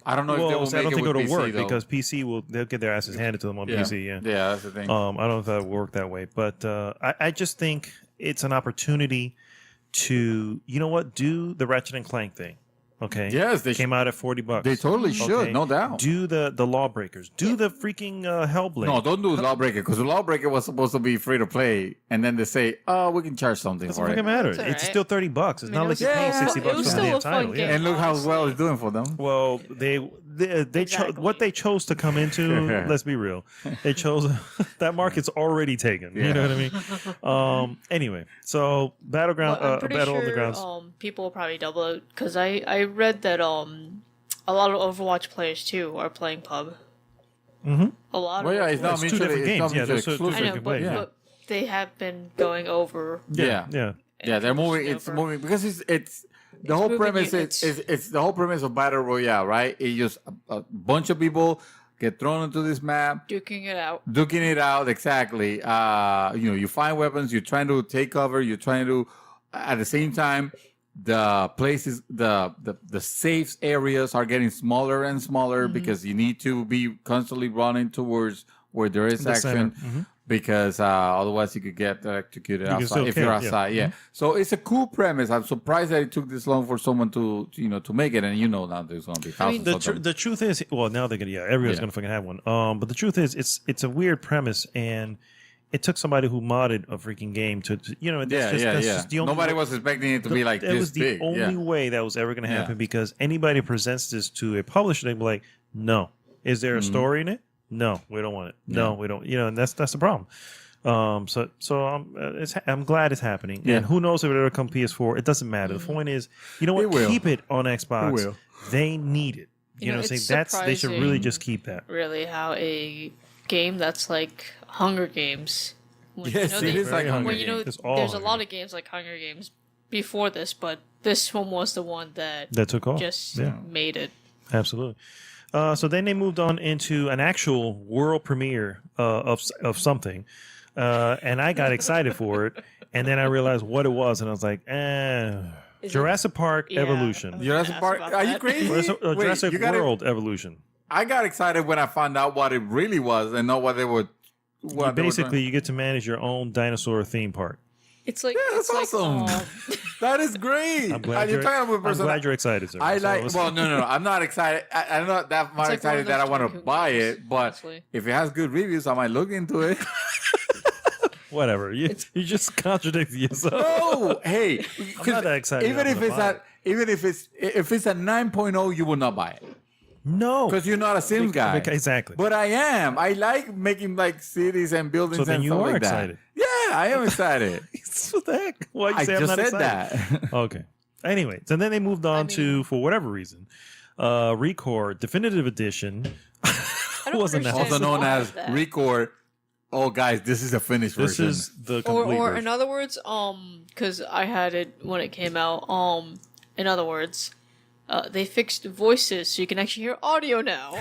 I don't know if they Well, will so I make don't think it with it'll PC, work though. because PC they'll get their asses handed to them on PC. Yeah. Yeah, that's the thing. I don't know if that will work that way, but I just think it's an opportunity to, you know what, do the Ratchet and Clank thing. Okay. Yes, they came out at $40. They totally should, Okay? no doubt. Do the Lawbreakers. Do the freaking Hellblade. No, don't do Lawbreaker because the Lawbreaker was supposed to be free to play, and then they say, "Oh, we can charge something Doesn't for it." fucking matter. That's It's alright. still $30. It's mean, not it like was- you're paying Yeah, $60 it was for the still damn a fun title. game. Yeah. And look how Honestly. well it's doing for them. Well, they Exactly. what they chose to come into. Let's be real, they chose that market's already taken. You know what I mean? Anyway, so battleground, But I'm pretty battle on the sure grounds. people will probably double it because I read that a lot of Overwatch players too are playing pub. Mm-hmm. A lot Well, of yeah, it's not It's two mutually, different it's games. not Yeah, mutually those are two exclusive. I know, different games. but they have been going over. Yeah. Yeah. Yeah, they're moving. pushing It's over. moving because it's the whole moving premise units. is it's the whole premise of battle royale, right? It's just a bunch of people get thrown into this map, duking it out. exactly. You find weapons, you're trying to take cover, you're trying to at the same time the places the safe areas are getting smaller and smaller because you need to be constantly running towards where there is The action. center. Because otherwise you could get electrocuted can outside still if kill, you're yeah. outside. Yeah. So it's a cool premise. I'm surprised that it took this long for someone to make it. And now there's going to be thousands of them. The truth is, well, now they're gonna, everyone's gonna fucking have one. But the truth is, it's a weird premise, and it took somebody who modded a freaking game to that's just the only Nobody way- was expecting it to be like that this was the big. only way that was ever gonna happen because anybody presents this to a publisher, they'd be like, no. Is there a story in it? No, we don't want it. No, we don't. And that's the problem. I'm glad it's happening. Yeah. And who knows if it ever comes PS4? It doesn't matter. The point is, you know what? It will. Keep it on Xbox. It will. They need it. You know what I'm it's saying? They should really surprising, just keep that. really, how a game that's like Hunger Games. When Yes, it is like Hunger when you know Games. It's all there's a Hunger lot of games like Hunger Games before this, but this one was the one that Took off. just Yeah. made it. Absolutely. So then they moved on into an actual world premiere of something, and I got excited for it, and then I realized what it was, and I was like, Is Jurassic Park Yeah. Evolution, Jurassic Ask Park? about Are you that. crazy? Wait, Jurassic you gotta- World Evolution. I got excited when I found out what it really was and not what they were. What they were Basically, doing. you get to manage your own dinosaur theme park. It's like Yeah, that's it's awesome. like That is great. I'm glad You're talking about a I'm person. glad you're excited, sir. I So like. let's- Well, no. I'm not excited. I'm not that much like one of excited that I those want to Tokyo buy games, it. But honestly. if it has good reviews, I might look into it. whatever. You just contradicted yourself. No, hey, I'm not that excited. even I'm if gonna it's buy even if it's a 9.0, you will not buy it No, because you're not a Sims guy. Exactly. But I am. I like making like cities and buildings. So then and you stuff are like excited. That. Yeah, I am excited. What the heck? Why you I say I'm just not said excited? that. Okay. Anyway, so then they moved on to, for whatever reason, Record Definitive Edition. I don't wasn't that- understand Also known why as that. Record. Oh, guys, this is a finished This version. is the complete or version. in other words, because I had it when it came out. In other words, they fixed voices so you can actually hear audio now.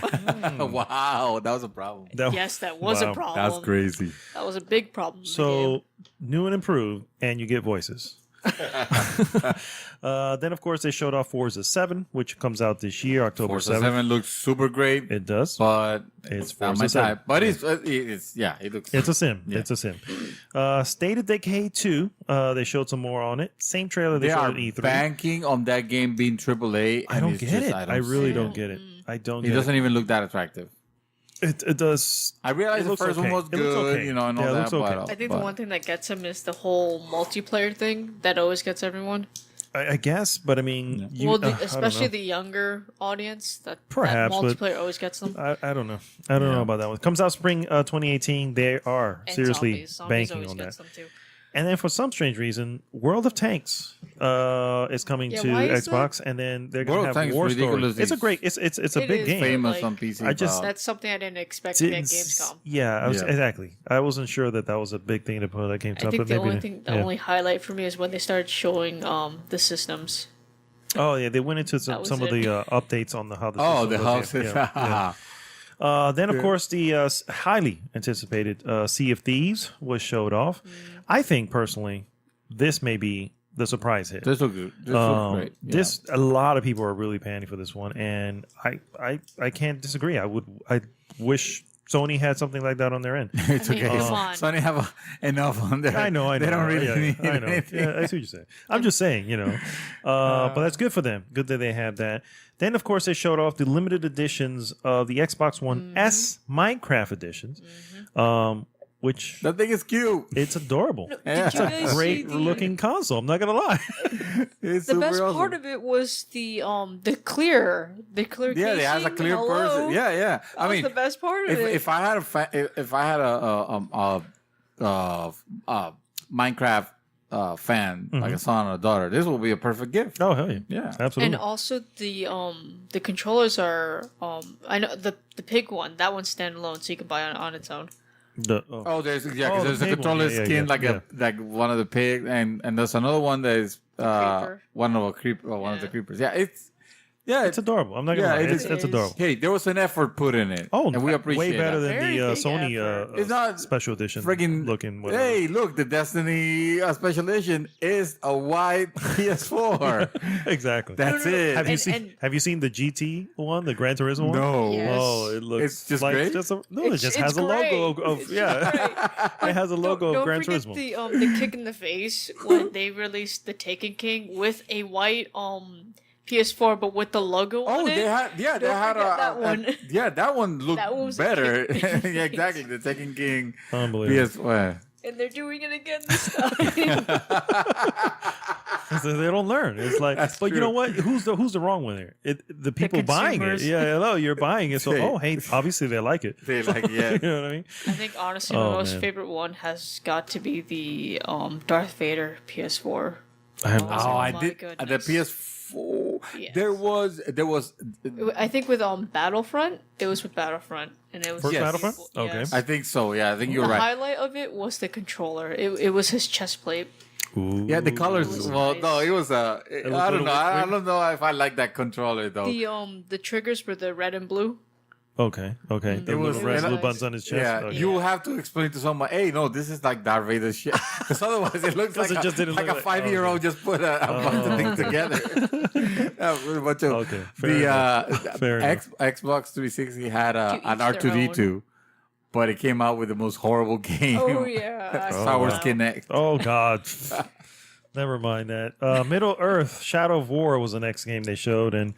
Wow, that was a problem. Yes, that was Wow. a problem. That's crazy. That was a big problem. in the game. So new and improved, and you get voices. Then, of course, they showed off Forza 7, which comes out this year, October Forza 7th. 7 looks super great, It does. but It's not Forza my 7. type. But it's yeah, it looks. It's a sim. Yeah. It's a sim. State of Decay 2. They showed some more on it. Same trailer they They showed are at E3. banking on that game being AAA. I and don't it's get just- it. I really see don't get it. I don't It get doesn't even look that attractive. It does. I realized It the looks first okay. one was It looks good, okay. and all Yeah, it that. looks okay. But, I think but the one thing that gets him is the whole multiplayer thing that always gets everyone. I guess, but I mean, you, Well, I don't especially know. the younger audience, that Perhaps, but- multiplayer always gets them. I don't know. I don't know about that one. Comes out spring 2018. They are And seriously zombies. Zombies banking always on that. gets them too. And then for some strange reason, World of Tanks is coming Yeah, to why is Xbox, and then they're going World to of have Tanks War is Story. ridiculously- It's a great. It's a It big is game. famous like- on PC. I just- about- That's something I didn't expect to get Didn't Gamescom. Yeah, Yeah. exactly. I wasn't sure that was a big thing to put at Gamescom. I think but the maybe only thing, the yeah. only highlight for me is when they started showing the systems. Oh yeah, they went into That was some of it. the updates on how the oh, system the was, houses. yeah. Then, of course, the highly anticipated Sea of Thieves was showed off. I think, personally, this may be the surprise hit. This looks good. This looks great. Yeah. This a lot of people are really panning for this one, and I can't disagree. I wish Sony had something like that on their end. It's I mean, okay. come on. Sony have enough on there. I know. They don't really yeah, need I know. anything. Yeah, I see what you're saying. I'm just saying, but that's good for them. Good that they have that. Then, of course, they showed off the limited editions of the Xbox One S Minecraft editions, which That thing is cute. it's adorable. Yeah. Did you guys see Great the, looking console. I'm not gonna lie. It's the super best awesome. part of it was the clear Yeah, it has a casing. clear Hello? person. Yeah, yeah. That I was mean, the best part of it. if I had a Minecraft fan, like a son or a daughter, this will be a perfect gift. Oh hell yeah, Yeah. absolutely. And also the controllers are I know the pig one, that one's standalone, so you can buy it on its own. Oh, there's Oh, a the controller pig one. skin Yeah. like one of the pig, and there's another one that is creeper. one of the creepers. Yeah, It's adorable. I'm not gonna lie. It's is. adorable. Hey, there was an effort put in it. Oh, and we appreciate way better that. than Very the big Sony effort. It's not special edition friggin' looking. Whatever. Hey, look, the Destiny special edition is a white PS4. Exactly. That's it. Have you seen the GT one, the Gran Turismo one? No. Yes. Oh, it looks It's just like great? it just has a great. logo of It's yeah. great. It has a logo of Don't Gran forget Turismo. the kick in the face when they released the Taken King with a white PS4, but with the logo on it. They had forget that one. that one looked That one was a better. kick in the Yeah, exactly. The Taken King Unbelievable. PS4. And they're doing it again this time. So they don't learn. It's like, That's but you true. know what? Who's the wrong one there? The people buying it. consumers. Yeah, hello, you're buying it. So, Hey. obviously they like it. They like, yeah. You know what I mean? I think honestly, Oh, my most man. favorite one has got to be the Darth Vader PS4. I have Oh, Oh I my did. goodness. The PS4. Yes. There was. I think with Battlefront, it was with Battlefront, and it was First Yes. Battlefront? Okay. Yes. I think so. Yeah, I think you're the right. highlight of it was the controller. It was his chest plate. Ooh. Yeah, the colors. was Well, nice. no, it was a. looked I a don't little know. I weird. don't know if I like that controller though. The triggers were the red and blue. Okay. The It little was red nice. blue buttons on his chest. Yeah, Okay. you will have to explain to someone. Hey, no, this is like Darth Vader shit. Because otherwise, it looks 'Cause like it just didn't like look a like- 5-year-old just put a bunch of things together. With a bunch of Okay, fair Fair enough. Xbox 360 had To an each their R2D2, but it came out with the most horrible game. Oh yeah, Star Wars wow. Kinect. Oh God. Never mind that. Middle Earth: Shadow of War was the next game they showed, and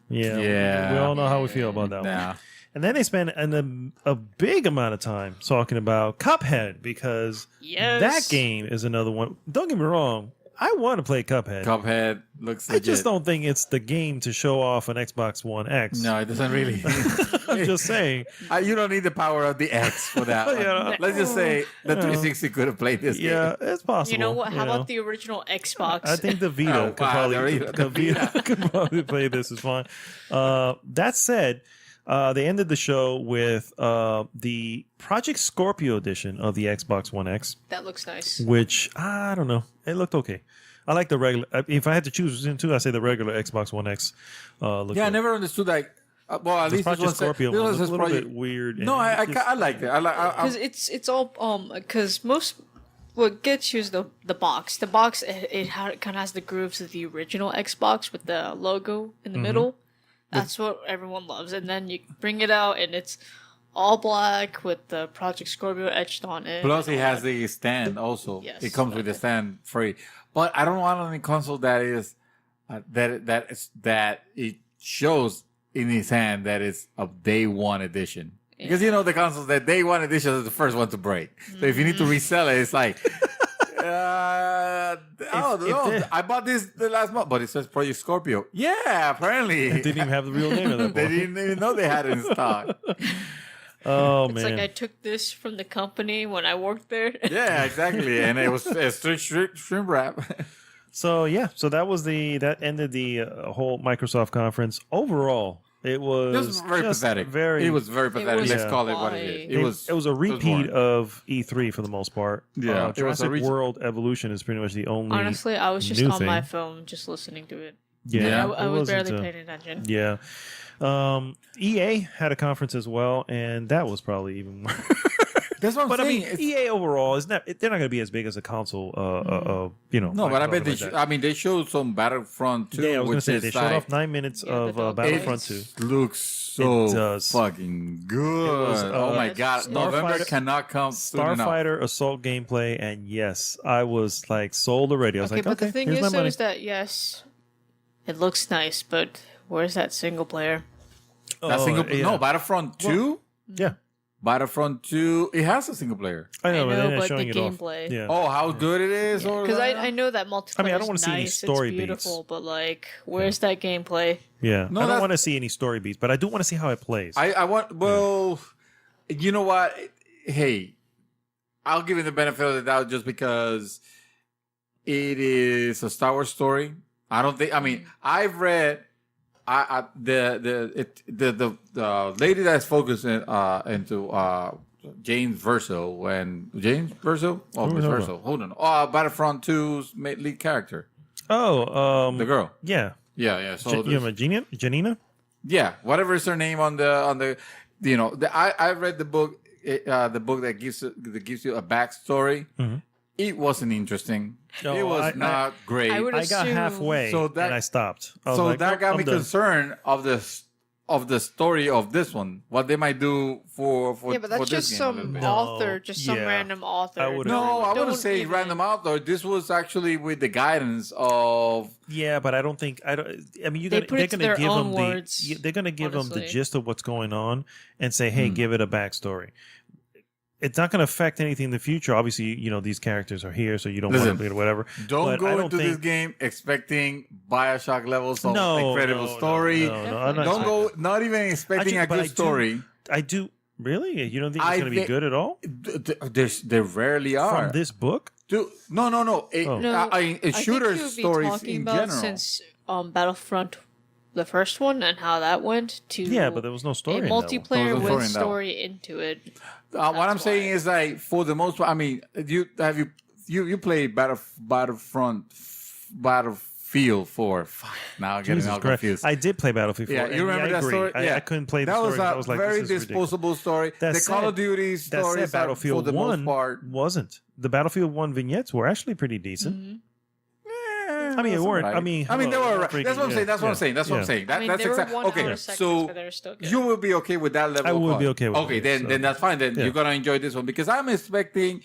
Yeah. we all know how we feel about that one. Nah. And then they spent a big amount of time talking about Cuphead because Yes. that game is another one. Don't get me wrong, I want to play Cuphead. Cuphead looks I legit. just don't think it's the game to show off an Xbox One X. No, it doesn't really. I'm just saying. You don't need the power of the X for that. one. Yeah. Let's just say the 360 could have played this Yeah, game. it's possible. You know what? How know. about the original Xbox? I think the Vita Oh, could wow, probably the Vita could probably play this. Is fine. That said, they ended the show with the Project Scorpio edition of the Xbox One X, that looks nice. which I don't know. It looked okay. I like the regular. If I had to choose between two, I say the regular Xbox One X. Looked Yeah, I good. never understood that. Well, at The least Project this one Scorpio this one one was a says little Project. bit weird. No, and I like it. I like. Because it's all because most what gets you is the box. The box it kind of has the grooves of the original Xbox with the logo in the Mm-hmm. middle. That's what everyone loves, and then you bring it out and it's all black with the Project Scorpio etched on it. Plus, it has the stand also. Yes. It comes with the stand free. But I don't want any console that is that it shows in his hand that it's a day one edition. Because the consoles that day one edition is the first one to break. So if you need to resell it, it's like. I bought this the last month, but it says Project Scorpio. Yeah, apparently. It didn't even have the real name of that They one. didn't even know they had it in stock. Oh It's man. like I took this from the company when I worked there. Yeah, exactly. And it was a strict shrimp wrap. So that ended the whole Microsoft conference. Overall, it was, It was very just pathetic. Very, It was very pathetic. was Let's call it what it is. why- it was a repeat boring. of E3 for the most part. Yeah, it was a Jurassic reach- World Evolution is pretty much the only. Honestly, I was just new on my thing. phone, just listening to it. Yeah, I it was wasn't, barely paying attention. Yeah. EA had a conference as well, and that was probably even more. That's what I'm But I saying. mean, It's- EA overall is not. They're not going to be as big as a console. no, but I bet they. like that. I mean, they showed some Battlefront 2, Yeah, I was going to which say is they showed like, off 9 minutes Yeah, of the dog Battlefront fights. 2. looks so It does. fucking good. was, Oh my yes. god, November Starfighter- cannot come soon enough. Starfighter assault gameplay, and yes, I was like sold already. I was Okay, like, but okay, the thing here's my is, though, money. is that yes, it looks nice, but where's that single player? That single, yeah. no, Battlefront 2. Yeah, Battlefront 2. It has a single player. I know, I but know, they're not but showing the it off. gameplay. Yeah. Oh, how good it is! or Because that? I know that multiplayer I mean, I don't is wanna see any nice, story it's beats. beautiful, but like, where's that gameplay? Yeah, No, I don't that's- want to see any story beats, but I do want to see how it plays. I want. Well, you know what? Hey, I'll give it the benefit of the doubt just because it is a Star Wars story. I don't think. I mean, I've read. The lady that's focused into James Verso and James Verso. Oh, Who Miss was that Verso. Hold on. Battlefront 2's lead character. Oh, The girl. yeah. Yeah. So You know, Janina? yeah, whatever is her name on the I read the book that gives you a backstory. Mm-hmm. It wasn't interesting. No, it was not great. I would I got assume- halfway So that- and I stopped. I was So like, that "Oh, got I'm me done." concerned of the story of this one. What they might do for Yeah, but that's for this just game a little some bit. author, just some yeah. random author. I would No, I wouldn't Don't say even- random author. This was actually with the guidance of. Yeah, but I don't think I mean, They put they're it to going to their give own them words, they're going to give them the honestly. gist of what's going on and say, hey, give it a backstory. It's not going to affect anything in the future. Obviously, you know these characters are here, so you don't want Listen, to play it or whatever. Don't But I go don't into think- this game expecting Bioshock levels of No, incredible no, story. No, I'm not Don't expecting go, not even expecting I a ju- but I good do- story. I do really. You don't think it's I going to be thi- good at all There rarely are. from this book? Dude, no. Oh. A shooter I think you would be stories talking in about general. since Battlefront, the first one, and how that went to Yeah, but there was no story. a in that one. multiplayer There was no with story in that story into it. What I'm That's saying why. is like for the most part. I mean, you played Battlefield 4. Fuck, now I'm getting Jesus all Christ. confused. I did play Battlefield 4. Yeah, and you remember I that agree. story? Yeah, I couldn't play the that story. was because I a was like, very this is ridiculous. disposable story. That The Call of said- Duty That stories said, Battlefield for the 1 most part. wasn't. The Battlefield 1 vignettes were actually pretty decent. I mean, it that's weren't. alright. I mean, they hello, were. freaking- That's what I'm saying. That's what I'm yeah, saying. That's what I'm yeah. saying. I mean, That's there were exactly 1 hour okay. segments, So but they were still good. you will be okay with that level. I of would be quality. okay with Okay, it, then so- that's fine. Then Yeah. you're gonna enjoy this one because I'm expecting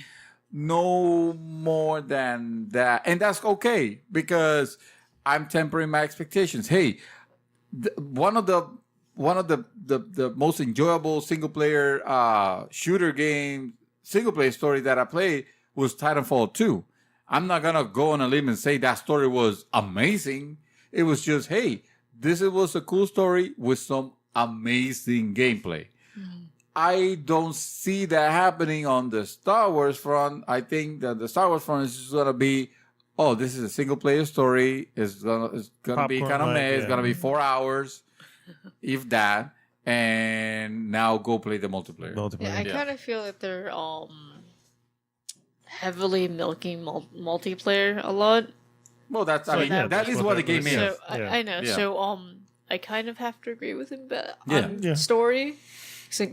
no more than that, and that's okay because I'm tempering my expectations. Hey, one of the most enjoyable single player shooter game single player story that I played was Titanfall 2. I'm not gonna go on a limb and say that story was amazing. It was just, hey, this was a cool story with some amazing gameplay. I don't see that happening on the Star Wars front. I think that the Star Wars front is just gonna be, oh, this is a single player story. It's gonna be Popcorn kind of light, meh. It's yeah. gonna be 4 hours, if that. And now go play the multiplayer. Multiplayer. Yeah, I Yeah. kind of feel like they're heavily milking multiplayer a lot. Well, that's So, yeah, that that's is what what the that game is. is. So Yeah. I know. Yeah. So I kind of have to agree with him, but Yeah. on Yeah. story,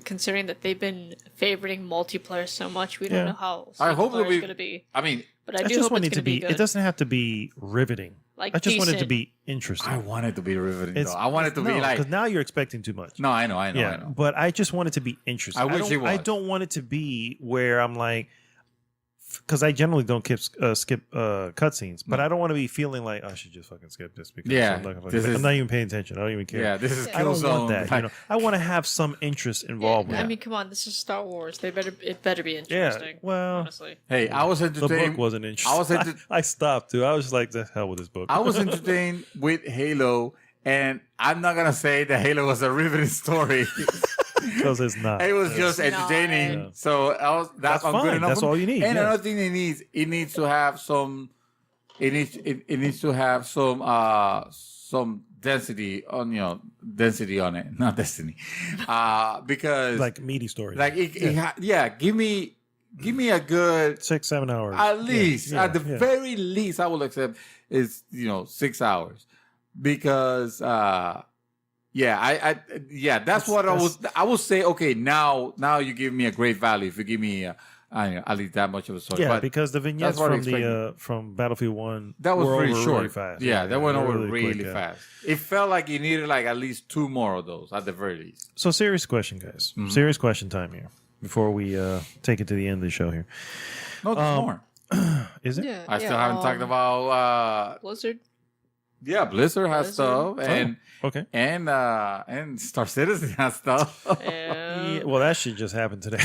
considering that they've been favoriting multiplayer so much, we Yeah. don't know how I hope single that player is going to be. I mean, But I I do just hope want it's it to going to be be. good. It doesn't have to be riveting. Like I just want it to decent. be interesting. I want it to be riveting. It's- Though. I want it to be like. because now you're expecting too much. No, I know. Yeah, but I just want it to be interesting. I wish don't, it was. I don't want it to be where I'm like, because I generally don't skip cutscenes, but I don't want to be feeling like I should just fucking skip this because Yeah, I'm not even paying attention. I don't even care. Yeah, this is I don't Killzone. want that. You know, I want to have some interest involved with I it. mean, come on, this is Star Wars. It better be Yeah, interesting. well, honestly. Hey, I was the entertained. book wasn't interesting. I was enter- I stopped too. I was just like, the hell with this book. I was entertained with Halo, and I'm not gonna say that Halo was a riveting story. because it's not. It was just It's entertaining. not. So That's I'm fine. good enough. That's for me. all you need, And yeah. another thing it needs to have some. It needs to have some density on it, not destiny, because like meaty stories. give me a good 6-7 hours. at least Yeah, at the yeah. very least I will accept is 6 hours because that's what I would say. Okay, now you give me a great value if you give me at least that much of a story. Yeah, but because the vignettes what I from from Battlefield 1 that was were pretty over short. really fast. Yeah, that went they were over really quick, yeah. fast. It felt like you needed like at least 2 more of those at the very least. So serious question, guys. Mm-hmm. Serious question time here before we take it to the end of the show here. No, there's more. Is it? Yeah, I still haven't talked about Blizzard. Blizzard has Blizzard. stuff and Okay. and Star Citizen has stuff. Yeah, well, that shit just happened today.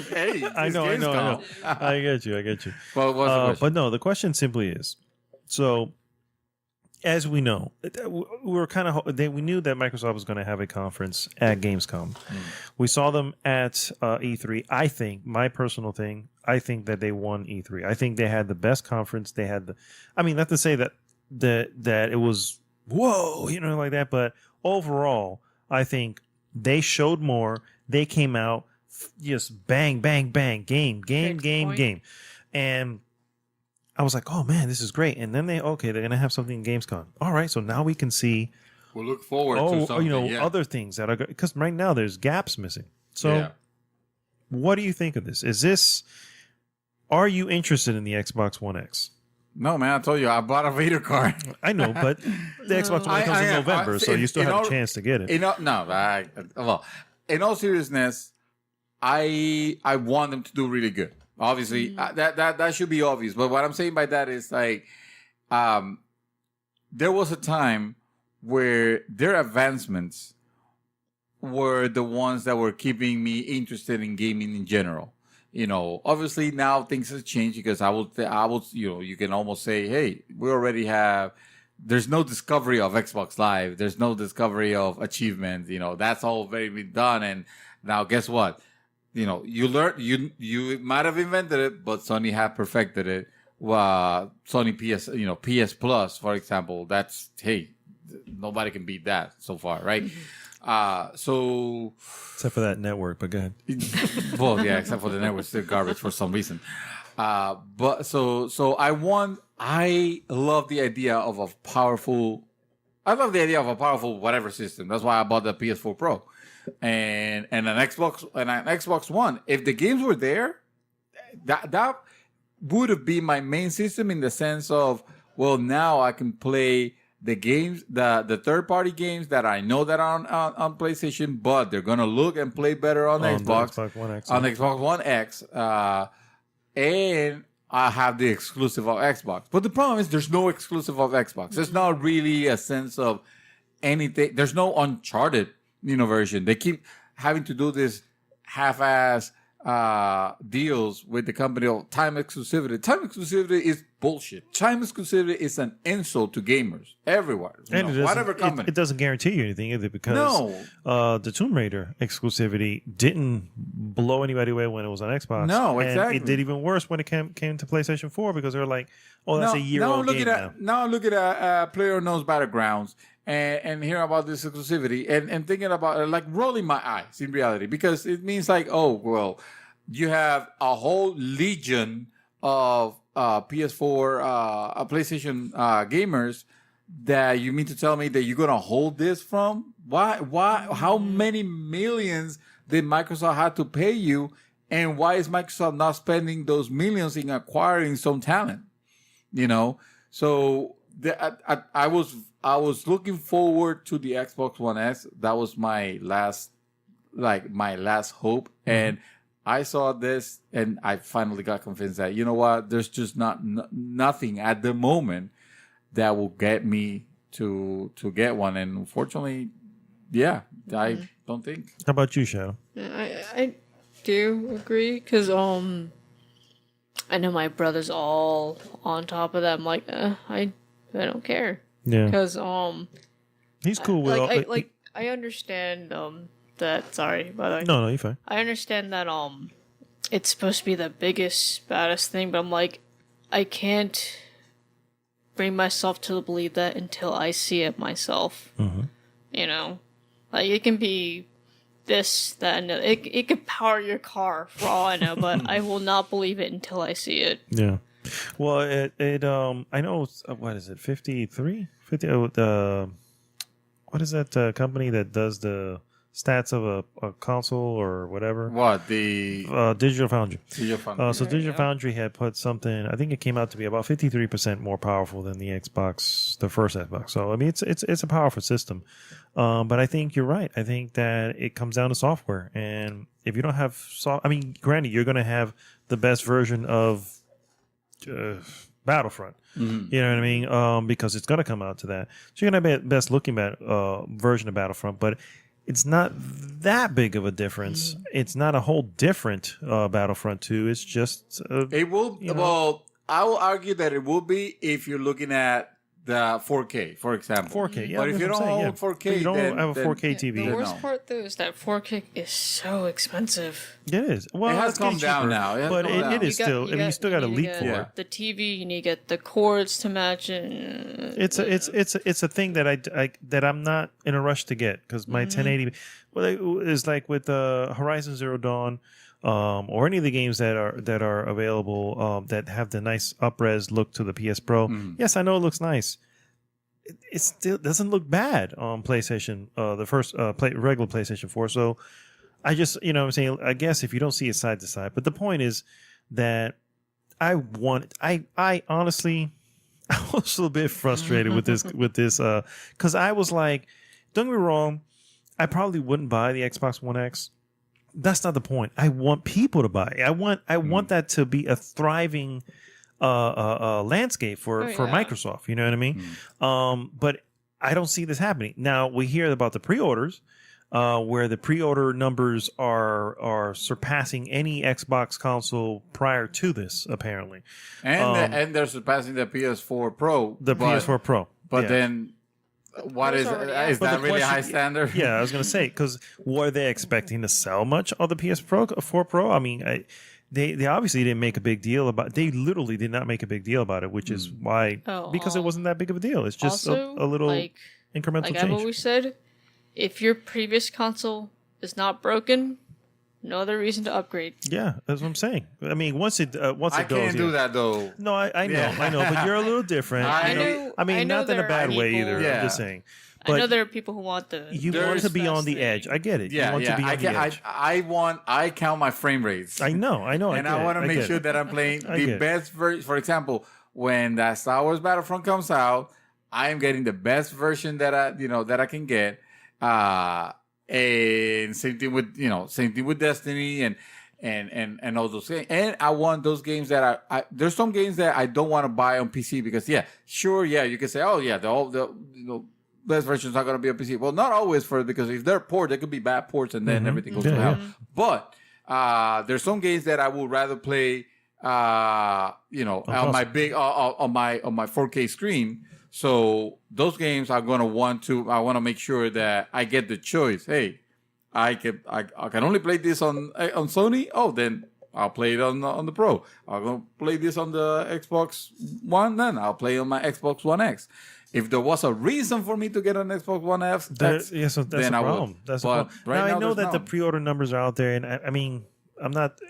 Hey, I know. I get you. Well, what's the question? But no, the question simply is: so, as we know, we were kind of we knew that Microsoft was going to have a conference at Gamescom. We saw them at E3. I think my personal thing. I think that they won E3. I think they had the best conference. They had not to say that it was whoa, like that, but overall, I think they showed more. They came out just bang, bang, bang, game, Fixed point. game. And I was like, oh man, this is great. And then they're gonna have something in Gamescom. All right, so now we can see. We'll look forward to something. Other things that are because right now there's gaps missing. So, what do you think of this? Are you interested in the Xbox One X? No, man, I told you I bought a Vader card. I know, but the Xbox One comes in November, so you still have a chance to get it. Well, in all seriousness, I want them to do really good. Obviously, that should be obvious. But what I'm saying by that is like, there was a time where their advancements were the ones that were keeping me interested in gaming in general. You know, obviously now things have changed because I will, you can almost say, hey, we already have, there's no discovery of Xbox Live. There's no discovery of achievements. You know, that's all very been done. And now guess what? You know, you might have invented it, but Sony had perfected it. Sony PS Plus, for example, nobody can beat that so far, right? So except for that network, but go ahead. Well, yeah, except for the network, still garbage for some reason. But so I love the idea of a powerful whatever system. That's why I bought the PS4 Pro and an Xbox One. If the games were there, that would have been my main system in the sense of, well, now I can play the games, the third-party games that I know that are on PlayStation, but they're gonna look and play better on Xbox One X. On Xbox One X, and I have the exclusive of Xbox. But the problem is, there's no exclusive of Xbox. There's not really a sense of anything. There's no Uncharted, version. They keep having to do this half-ass deals with the company of time exclusivity. Time exclusivity is bullshit. Time exclusivity is an insult to gamers everywhere. Whatever company. It doesn't guarantee you anything either because the Tomb Raider exclusivity didn't blow anybody away when it was on Xbox. No, exactly. And it did even worse when it came to PlayStation 4 because they were like, oh, that's a year-old game now. Now look at PlayerUnknown's Battlegrounds and hearing about this exclusivity and thinking about like rolling my eyes in reality because it means like, oh, well, you have a whole legion of PS4, PlayStation gamers that you mean to tell me that you're going to hold this from? Why? How many millions did Microsoft have to pay you? And why is Microsoft not spending those millions in acquiring some talent? So I was looking forward to the Xbox One S. That was my last hope. Mm-hmm. And I saw this and I finally got convinced that, you know what, there's just nothing at the moment that will get me to get one. And unfortunately, I don't think. How about you, Shadow? I do agree because I know my brother's all on top of that. I'm like, I don't care. Yeah. Because he's cool with I understand that. Sorry, by the way. No, you're fine. I understand that it's supposed to be the biggest, baddest thing, but I'm like, I can't bring myself to believe that until I see it myself. Mm-hmm. Like it can be this, that, and it could power your car for all I know, but I will not believe it until I see it. Yeah. Well, I know what is it? 53? 50? What is that company that does the stats of a console or whatever? What, the Digital Foundry? Digital Foundry. So Digital Foundry had put something. I think it came out to be about 53% more powerful than the Xbox, the first Xbox. So I mean, it's a powerful system. But I think you're right. I think that it comes down to software, and if you don't have granted, you're going to have the best version of Battlefront. Mm-hmm. You know what I mean? Because it's going to come out to that. So you're going to have the best looking version of Battlefront, but it's not that big of a difference. It's not a whole different Battlefront 2. It's just... it will... Well, I will argue that it will be if you're looking at the 4K, for example. 4K, yeah. But if you don't hold 4K, you don't have a 4K TV. The worst part, though, is that 4K is so expensive. It is. Well, it has come down now. But it is still... You still got to leap for it. The TV, you need to get the cords to match it. It's a thing that I'm not in a rush to get because my 1080... Well, it's like with Horizon Zero Dawn. or any of the games that are available that have the nice up-res look to the PS Pro. Yes, I know it looks nice. It still doesn't look bad on PlayStation, the first regular PlayStation 4. So I just, what I'm saying, I guess if you don't see it side to side, but the point is that I honestly, I was a bit frustrated with this, because I was like, don't get me wrong, I probably wouldn't buy the Xbox One X. That's not the point. I want people to buy it. I want that to be a thriving landscape for Microsoft. You know what I mean? But I don't see this happening. Now, we hear about the pre-orders, where the pre-order numbers are surpassing any Xbox console prior to this, apparently. And they're surpassing the PS4 Pro. PS4 Pro. But then, what is that really high standard? Yeah, I was going to say, because were they expecting to sell much of the PS4 Pro? I mean, they obviously didn't make a big deal about. They literally did not make a big deal about it, which is why, because it wasn't that big of a deal. It's just also, a little incremental change. Like I've always said, if your previous console is not broken, no other reason to upgrade. Yeah, that's what I'm saying. I mean, once it goes, I can't do that though. No, I know, but you're a little different. I know. I mean, not in a bad way either. Yeah. I'm just saying. But I know there are people who want you want to be on the edge. I get it. Yeah, you want to be on the edge. I count my frame rates. I know. And I want to make sure that I'm playing the best version. For example, when that Star Wars Battlefront comes out, I am getting the best version that I can get. And same thing with Destiny and all those things. And I want those games that there's some games that I don't want to buy on PC because you can say, oh yeah, the best version's not going to be on PC. Well, not always because if they're port, they could be bad ports and then everything goes to hell. But there's some games that I would rather play on my 4K screen. So those games I want to make sure that I get the choice. Hey, I can only play this on Sony. Oh, then I'll play it on the Pro. I'm gonna play this on the Xbox One. Then I'll play on my Xbox One X. If there was a reason for me to get an Xbox One X, that's a problem. That's a problem. Now I know that the pre-order numbers are out there, and I mean, I'm not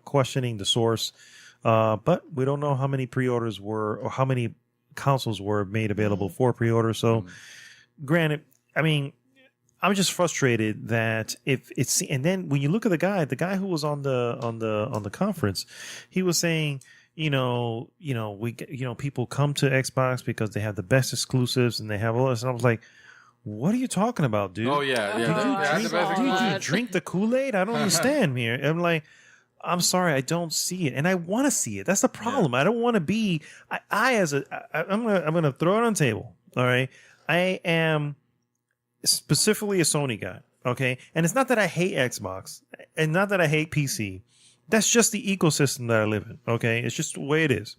questioning the source, but we don't know how many pre-orders were or how many consoles were made available for pre-order. So, granted, I mean, I'm just frustrated that and then when you look at the guy who was on the conference, he was saying, people come to Xbox because they have the best exclusives and they have all this. And I was like, what are you talking about, dude? Oh yeah, Did you drink the Kool-Aid? I don't understand here. I'm like, I'm sorry, I don't see it, and I want to see it. That's the problem. I don't want to be. I'm gonna throw it on the table. All right, I am specifically a Sony guy. Okay, and it's not that I hate Xbox, and not that I hate PC. That's just the ecosystem that I live in. Okay, it's just the way it is.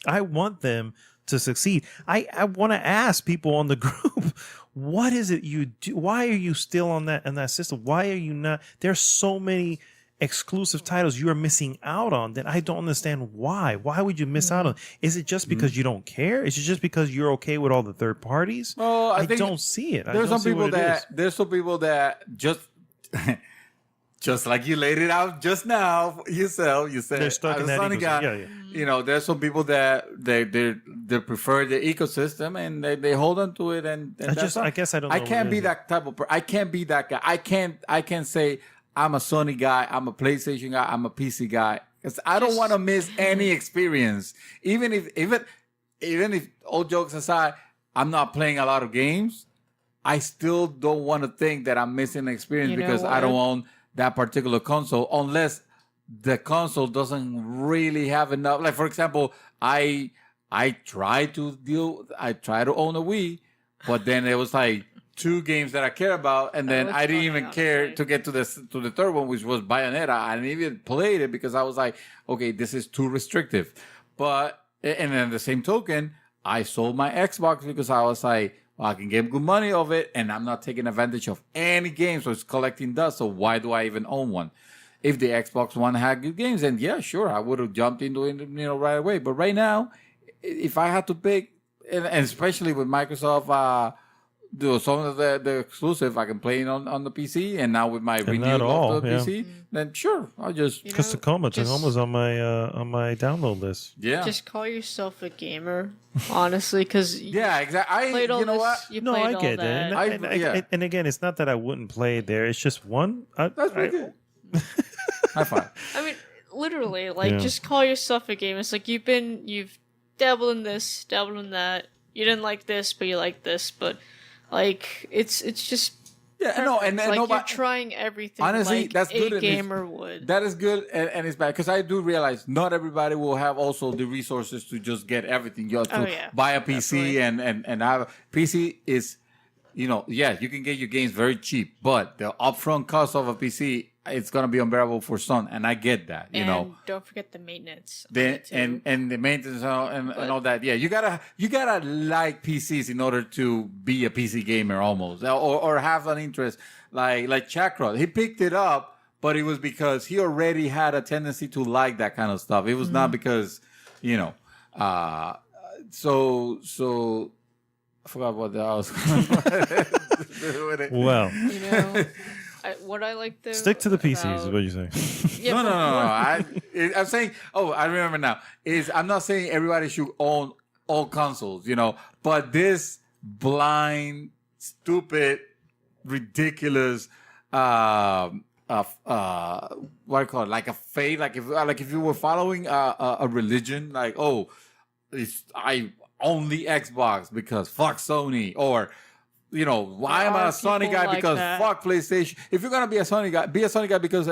I want them to succeed. I want to ask people on the group, what is it you do? Why are you still on that system? Why are you not? There's so many exclusive titles you are missing out on that I don't understand why. Why would you miss out on? Is it just because you don't care? Is it just because you're okay with all the third parties? Well, I don't see it. There's some people that just like you laid it out just now yourself. You said they're stuck in that ecosystem. Guy, there's some people that they prefer the ecosystem and they hold on to it. And I guess I don't know. I can't be that type of person. I can't be that guy. I can't say I'm a Sony guy, I'm a PlayStation guy, I'm a PC guy. Because I don't want to miss any experience. Even if all jokes aside, I'm not playing a lot of games, I still don't want to think that I'm missing an experience because I don't own that particular console unless the console doesn't really have enough. Like, for example, I try to own a Wii, but then it was like 2 games that I care about, and then I didn't even care to get to the third one, which was Bayonetta. I didn't even play it because I was like, okay, this is too restrictive. But and then the same token, I sold my Xbox because I was like, well, I can get good money of it, and I'm not taking advantage of any games, so it's collecting dust. So why do I even own one? If the Xbox One had good games, then yeah, sure, I would have jumped into it, right away. But right now, if I had to pick, and especially with Microsoft do some of the exclusive I can play it on the PC, and now with my And renewed not all, love to the yeah. PC, then sure, I'll just Because Tacoma's on my download list. Just call yourself a gamer, honestly, because yeah, exactly. played all You know this. what? You No, played I all get that. that. And again, it's not that I wouldn't play it there. It's just one. That's pretty good. High five. I mean, literally, Yeah. just call yourself a gamer. It's like you've dabbled in this, dabbled in that. You didn't like this, but you like this. But like, it's just Yeah, no, and like nobody, you're trying everything. honestly, like that's good. a and gamer would. That is good, and it's bad because I do realize not everybody will have also the resources to just get everything. You have to buy a PC and have a PC is, you know, yeah, you can get your games very cheap, but the upfront cost of a PC, it's gonna be unbearable for some, and I get that. You know, don't forget the maintenance. then and the maintenance and all that. Yeah, you gotta like PCs in order to be a PC gamer almost, or have an interest like Chakra. He picked it up, but it was because he already had a tendency to like that kind of stuff. It was not because, you know, so I forgot what I was going to do. Well, You know, what I like though. stick to the PCs is about- what you're saying. Yeah, No. but I'm saying. Oh, I remember now. I'm not saying everybody should own all consoles, you know, but this blind, stupid, ridiculous, what do you call it? Like a faith. Like if you were following a religion, like I only Xbox because fuck Sony, or you know, why am I a Sony guy like because that. fuck PlayStation? If you're gonna be a Sony guy, be a Sony guy because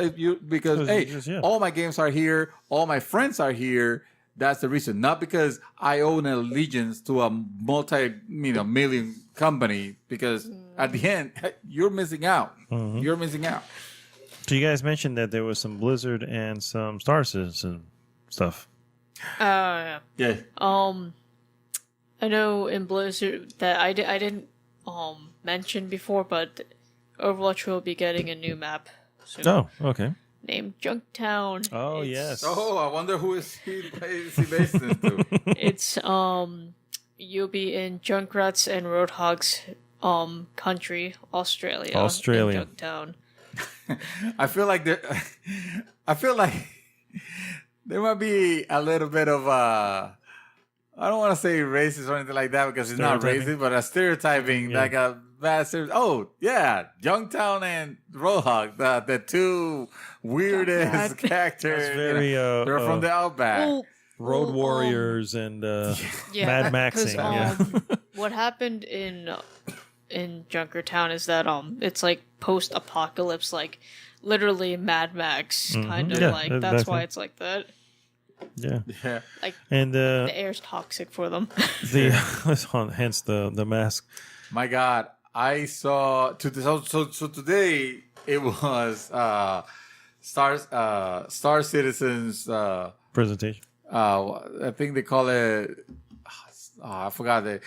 all my games are here, all my friends are here. That's the reason, not because I own an allegiance to a million company. Because at the end, you're missing out. Mm-hmm. You're missing out. So you guys mentioned that there was some Blizzard and some Star Citizen stuff. yeah. Yeah. I know in Blizzard that I didn't mention before, but Overwatch will be getting a new map soon. Oh, okay. Named Junktown. Oh, It's- yes. Oh, I wonder who is he based into. It's you'll be in Junkrats and Roadhog's country, Australia. Australia. In Junktown. I feel like there might be a little bit of I don't want to say racist or anything like that because it's not Stereotyping? racist, but a stereotyping, Yeah. like a bad stereotype. Oh, yeah, Youngtown and Roadhog, the two weirdest Outback. characters. That's very, they're from the Outback. Well, Road well, Warriors and yeah, Mad 'cause, Maxing. Yeah. what happened in Junkertown is that it's like post-apocalypse, like literally Mad Max kind of Yeah, like that's why exactly. it's like that. Yeah. Yeah. Like And the air's toxic for them. hence the mask. My God, I saw so today it was Star Citizens. Presentation. I think they call it. I forgot it.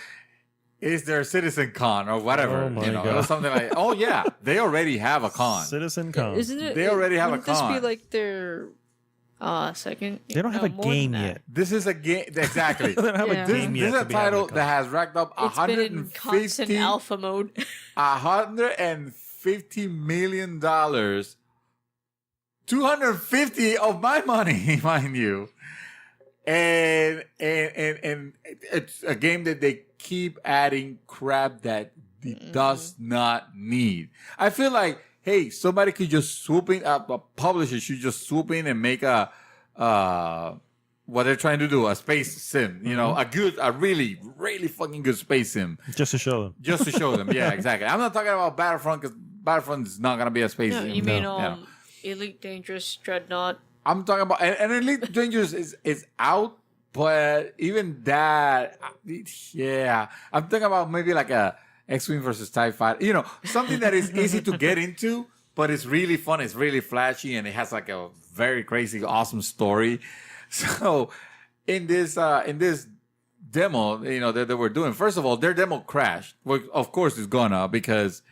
It's their Citizen Con or whatever. Oh my you know, God. it was something like. Oh yeah, they already have a con. Citizen Con. Isn't it? They already have a wouldn't this con. be like their second? They don't have no, a more than game that. yet. This is a game exactly. They don't have Yeah. a This, game this yet. is to a be having title con. that has racked up It's been in constant 150 alpha mode. $150 million. 250 of my money, mind you. And it's a game that they keep adding crap that it does not need. I feel like, hey, somebody could just swoop in, a publisher should just swoop in and make a what they're trying to do, a space sim, you know, a really, really fucking good space sim. Just to show them. Just to show them. Yeah, exactly. I'm not talking about Battlefront because Battlefront is not going to be a space No, sim. you mean Yeah. Elite Dangerous Dreadnought? I'm talking about, and Elite Dangerous is out, but even that, yeah. I'm talking about maybe like a X-Wing versus TIE Fighter, you know, something that is easy to get into, but it's really fun. It's really flashy, and it has like a very crazy, awesome story. So in this demo, you know, that we're doing, first of all, their demo crashed. Well, of course it's gonna, because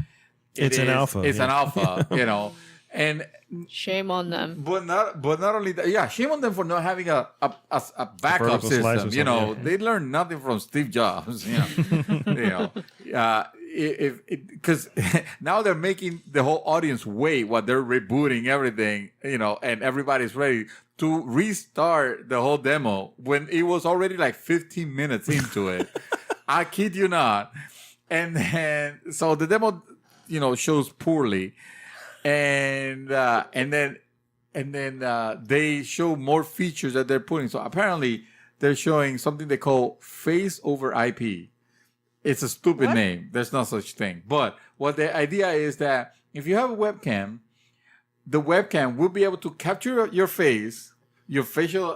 It's an alpha, It's yeah. an alpha, you know, and Shame on them. but not only that, yeah, shame on them for not having a backup vertical slice or system. You know, something, they learned nothing from Steve Jobs. You know, if because now they're making the whole audience wait while they're rebooting everything, and everybody's ready to restart the whole demo when it was already like 15 minutes into it. I kid you not. And then so the demo, shows poorly, and then they show more features that they're putting. So apparently they're showing something they call face over IP. It's a stupid name. There's no such thing. But what the idea is that if you have a webcam, the webcam will be able to capture your face, your facial,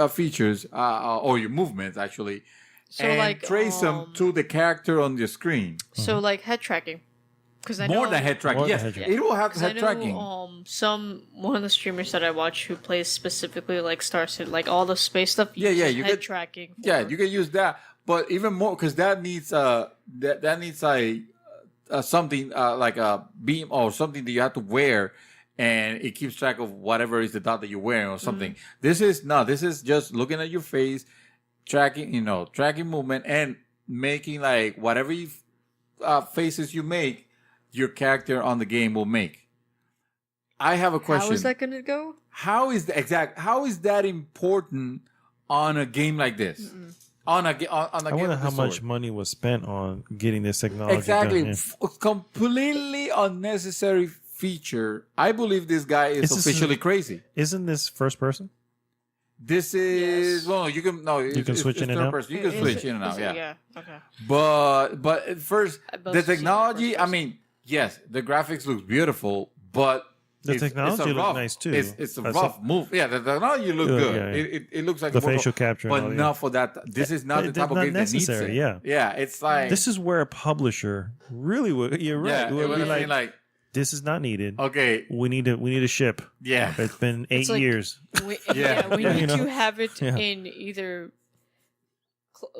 features, or your movements actually, So and trace them to the character on your screen. So like head tracking. Because I know More than head tracking. More than Yes, head tracking. it will have 'cause head I tracking. know, one of the streamers that I watch who plays specifically like Star Citizen, like all the space stuff. Yeah, uses you head get- tracking. Yeah, for- you can use that, but even more because that needs that needs something like a beam or something that you have to wear, and it keeps track of whatever is the dot that you're wearing or something. This is just looking at your face, tracking movement and making like whatever faces you make, your character on the game will make. I have a question. How is that going to go? How is that important on a game like this? On a game I wonder of how this much sort. money was spent on getting this technology Exactly, done. completely unnecessary feature. I believe this guy is This is officially crazy. Isn't this first person? This is Yes. well, you can switch in and third out? person. You can Is switch it- in and out. is it- Yeah, Yeah. Okay. but at first I've the both seen it technology. first I person. mean, yes, the graphics looks beautiful, but The it's a technology looks rough- nice, too. It's a That's rough move. Yeah, the technology looks Yeah, good. yeah. It looks like The a workout, facial capture and but all, yeah. not for that. This is not the It's type of not game that needs necessary, it. yeah. Yeah, it's like This is where a publisher really would. You're right. yeah, it would would be be like this is not needed. okay, We need a ship. yeah, It's been 8 like- years. We, Yeah. we Yeah, need you know? to have it Yeah. in either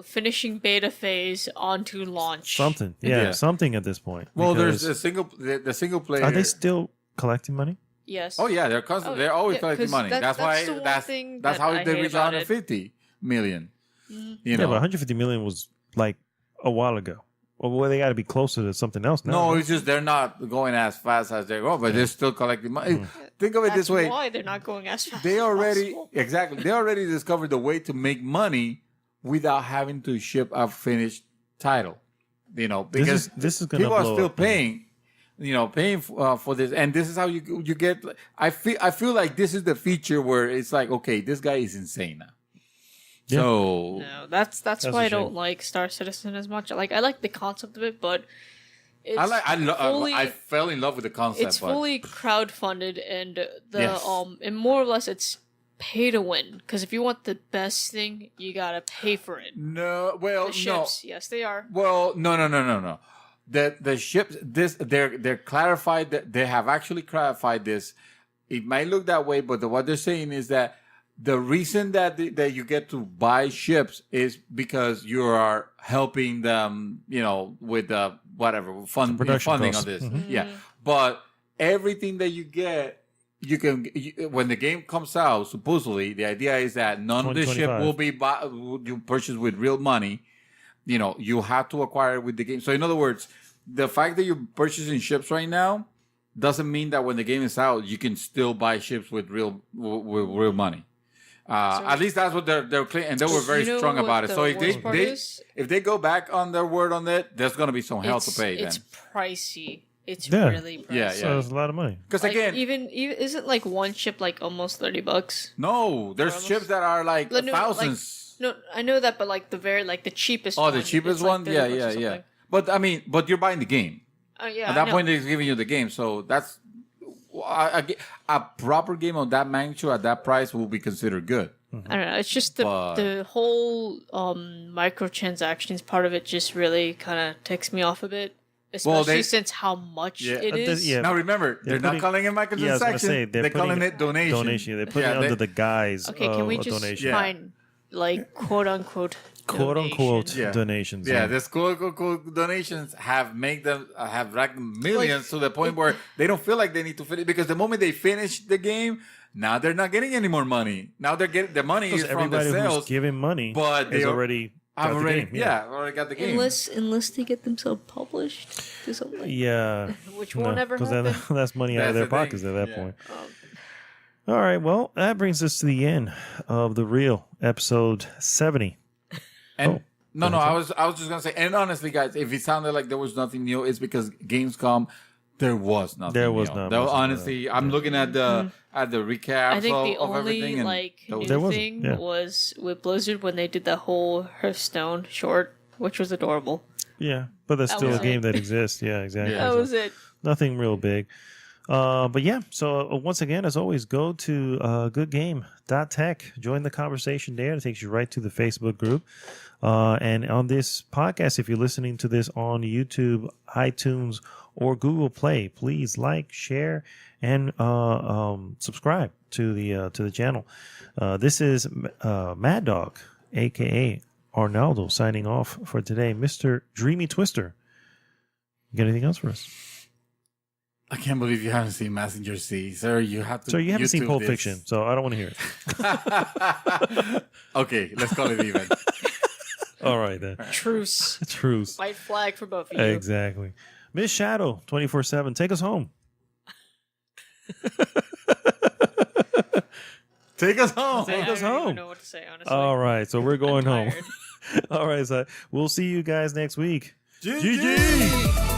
finishing beta phase onto launch. Something. Yeah. Yeah, something at this point. Well, there's because- the single player. Are they still collecting money? Yes. Oh yeah, they're constant. Oh, they're always yeah, collecting 'cause money. That's the why one that's thing that's that how I they hate reach about it. 150 million. Yeah, but 150 million was like a while ago. Well, they got to be closer to something else now. No, it's just they're not going as fast as they go, but they're still collecting money. Think of it That's this way: why they're not going as fast. they as already possible. they already discovered the way to make money without having to ship a finished title. Because this is gonna people are blow still up. paying. Paying for this, and this is how you get. I feel like this is the feature where it's like, okay, this guy is insane now. Yeah. So No, that's a why I shame. don't like Star Citizen as much. I like the concept of it, but it's I fell in love with the concept. it's but fully crowdfunded, and Yes. and more or less it's pay to win. Because if you want the best thing, you gotta pay for it. no, well, The ships, yes, they are. Well, no. The ships. They're clarified that they have actually clarified this. It might look that way, but what they're saying is that the reason that you get to buy ships is because you are helping them, with whatever production funding costs. on this. Mm-hmm. Yeah, but everything that you get, when the game comes out. Supposedly, the idea is that none of the ship 2025. will be you purchase with real money. You have to acquire it with the game. So in other words, the fact that you're purchasing ships right now doesn't mean that when the game is out, you can still buy ships with real money. At least that's what they're claiming, and they were very You know strong what about it. the So if worst part is? if they go back on their word on that, there's gonna be some hell to pay It's then. pricey. It's Yeah. really pricey. Yeah, So it's a lot of money. Because Like, again, even isn't like one ship like almost $30? no, there's almost- ships that are like No, like- thousands. No, I know that, but like the cheapest. Oh, one, the cheapest it's like one, 30 yeah, bucks or yeah. something. But you're buying the game. Oh yeah. At that I know. point, they're giving you the game. So that's a proper game of that magnitude at that price will be considered good. I don't know. It's just the But- the whole microtransactions part of it just really kind of takes me off a bit, especially since how much Yeah. it is. yeah. Now remember, they're not putting- calling it Yeah, I was gonna microtransaction. say, they're putting calling it donation. Donation. They put Yeah, it under they- the guise Okay, of can we a just donation. Yeah. find like quote unquote Quote-unquote donations. Yeah, this cool donations have racked millions to the point where they don't feel like they need to finish, because the moment they finish the game, now they're not getting any more money. Now they're getting the money is Because from the everybody sales. who's giving money but is they already I've the already, game, yeah. I've already got the game. Unless they get themselves published to something. Yeah. Which won't ever Because happen. that's money out of their That's the thing, pockets at that yeah. point. All right. Well, that brings us to the end of The Real, episode 70. And no, I was just gonna say, and honestly, guys, if it sounded like there was nothing new, it's because Gamescom, there was nothing. There was new. not There, much, honestly, I'm looking at the recap I think the of only everything, and like there was- new wasn't, thing yeah. was with Blizzard when they did the whole Hearthstone short, which was adorable. Yeah. But that's That still a was game it. that exists. Yeah, exactly. Yeah. That So was it. nothing real big. But yeah, so once again, as always, go to goodgame.tech. Join the conversation there. It takes you right to the Facebook group. And on this podcast, if you're listening to this on YouTube, iTunes, or Google Play, please like, share, and subscribe to the channel. This is Mad Dog, aka Arnaldo, signing off for today. Mr. Dreamy Twister. You got anything else for us? I can't believe you haven't seen Messenger C, sir. You have to. So you haven't seen YouTube Pulp this. Fiction, so I don't want to hear it. Okay, let's call it even. All right then. Truce. Truce. White flag for both of you. Exactly. Miss Shadow, 24/7. Take us home. Take us home. I Take us don't home. even know what to say, honestly. All right, so we're going home. Tired. All right, so we'll see you guys next week. GG.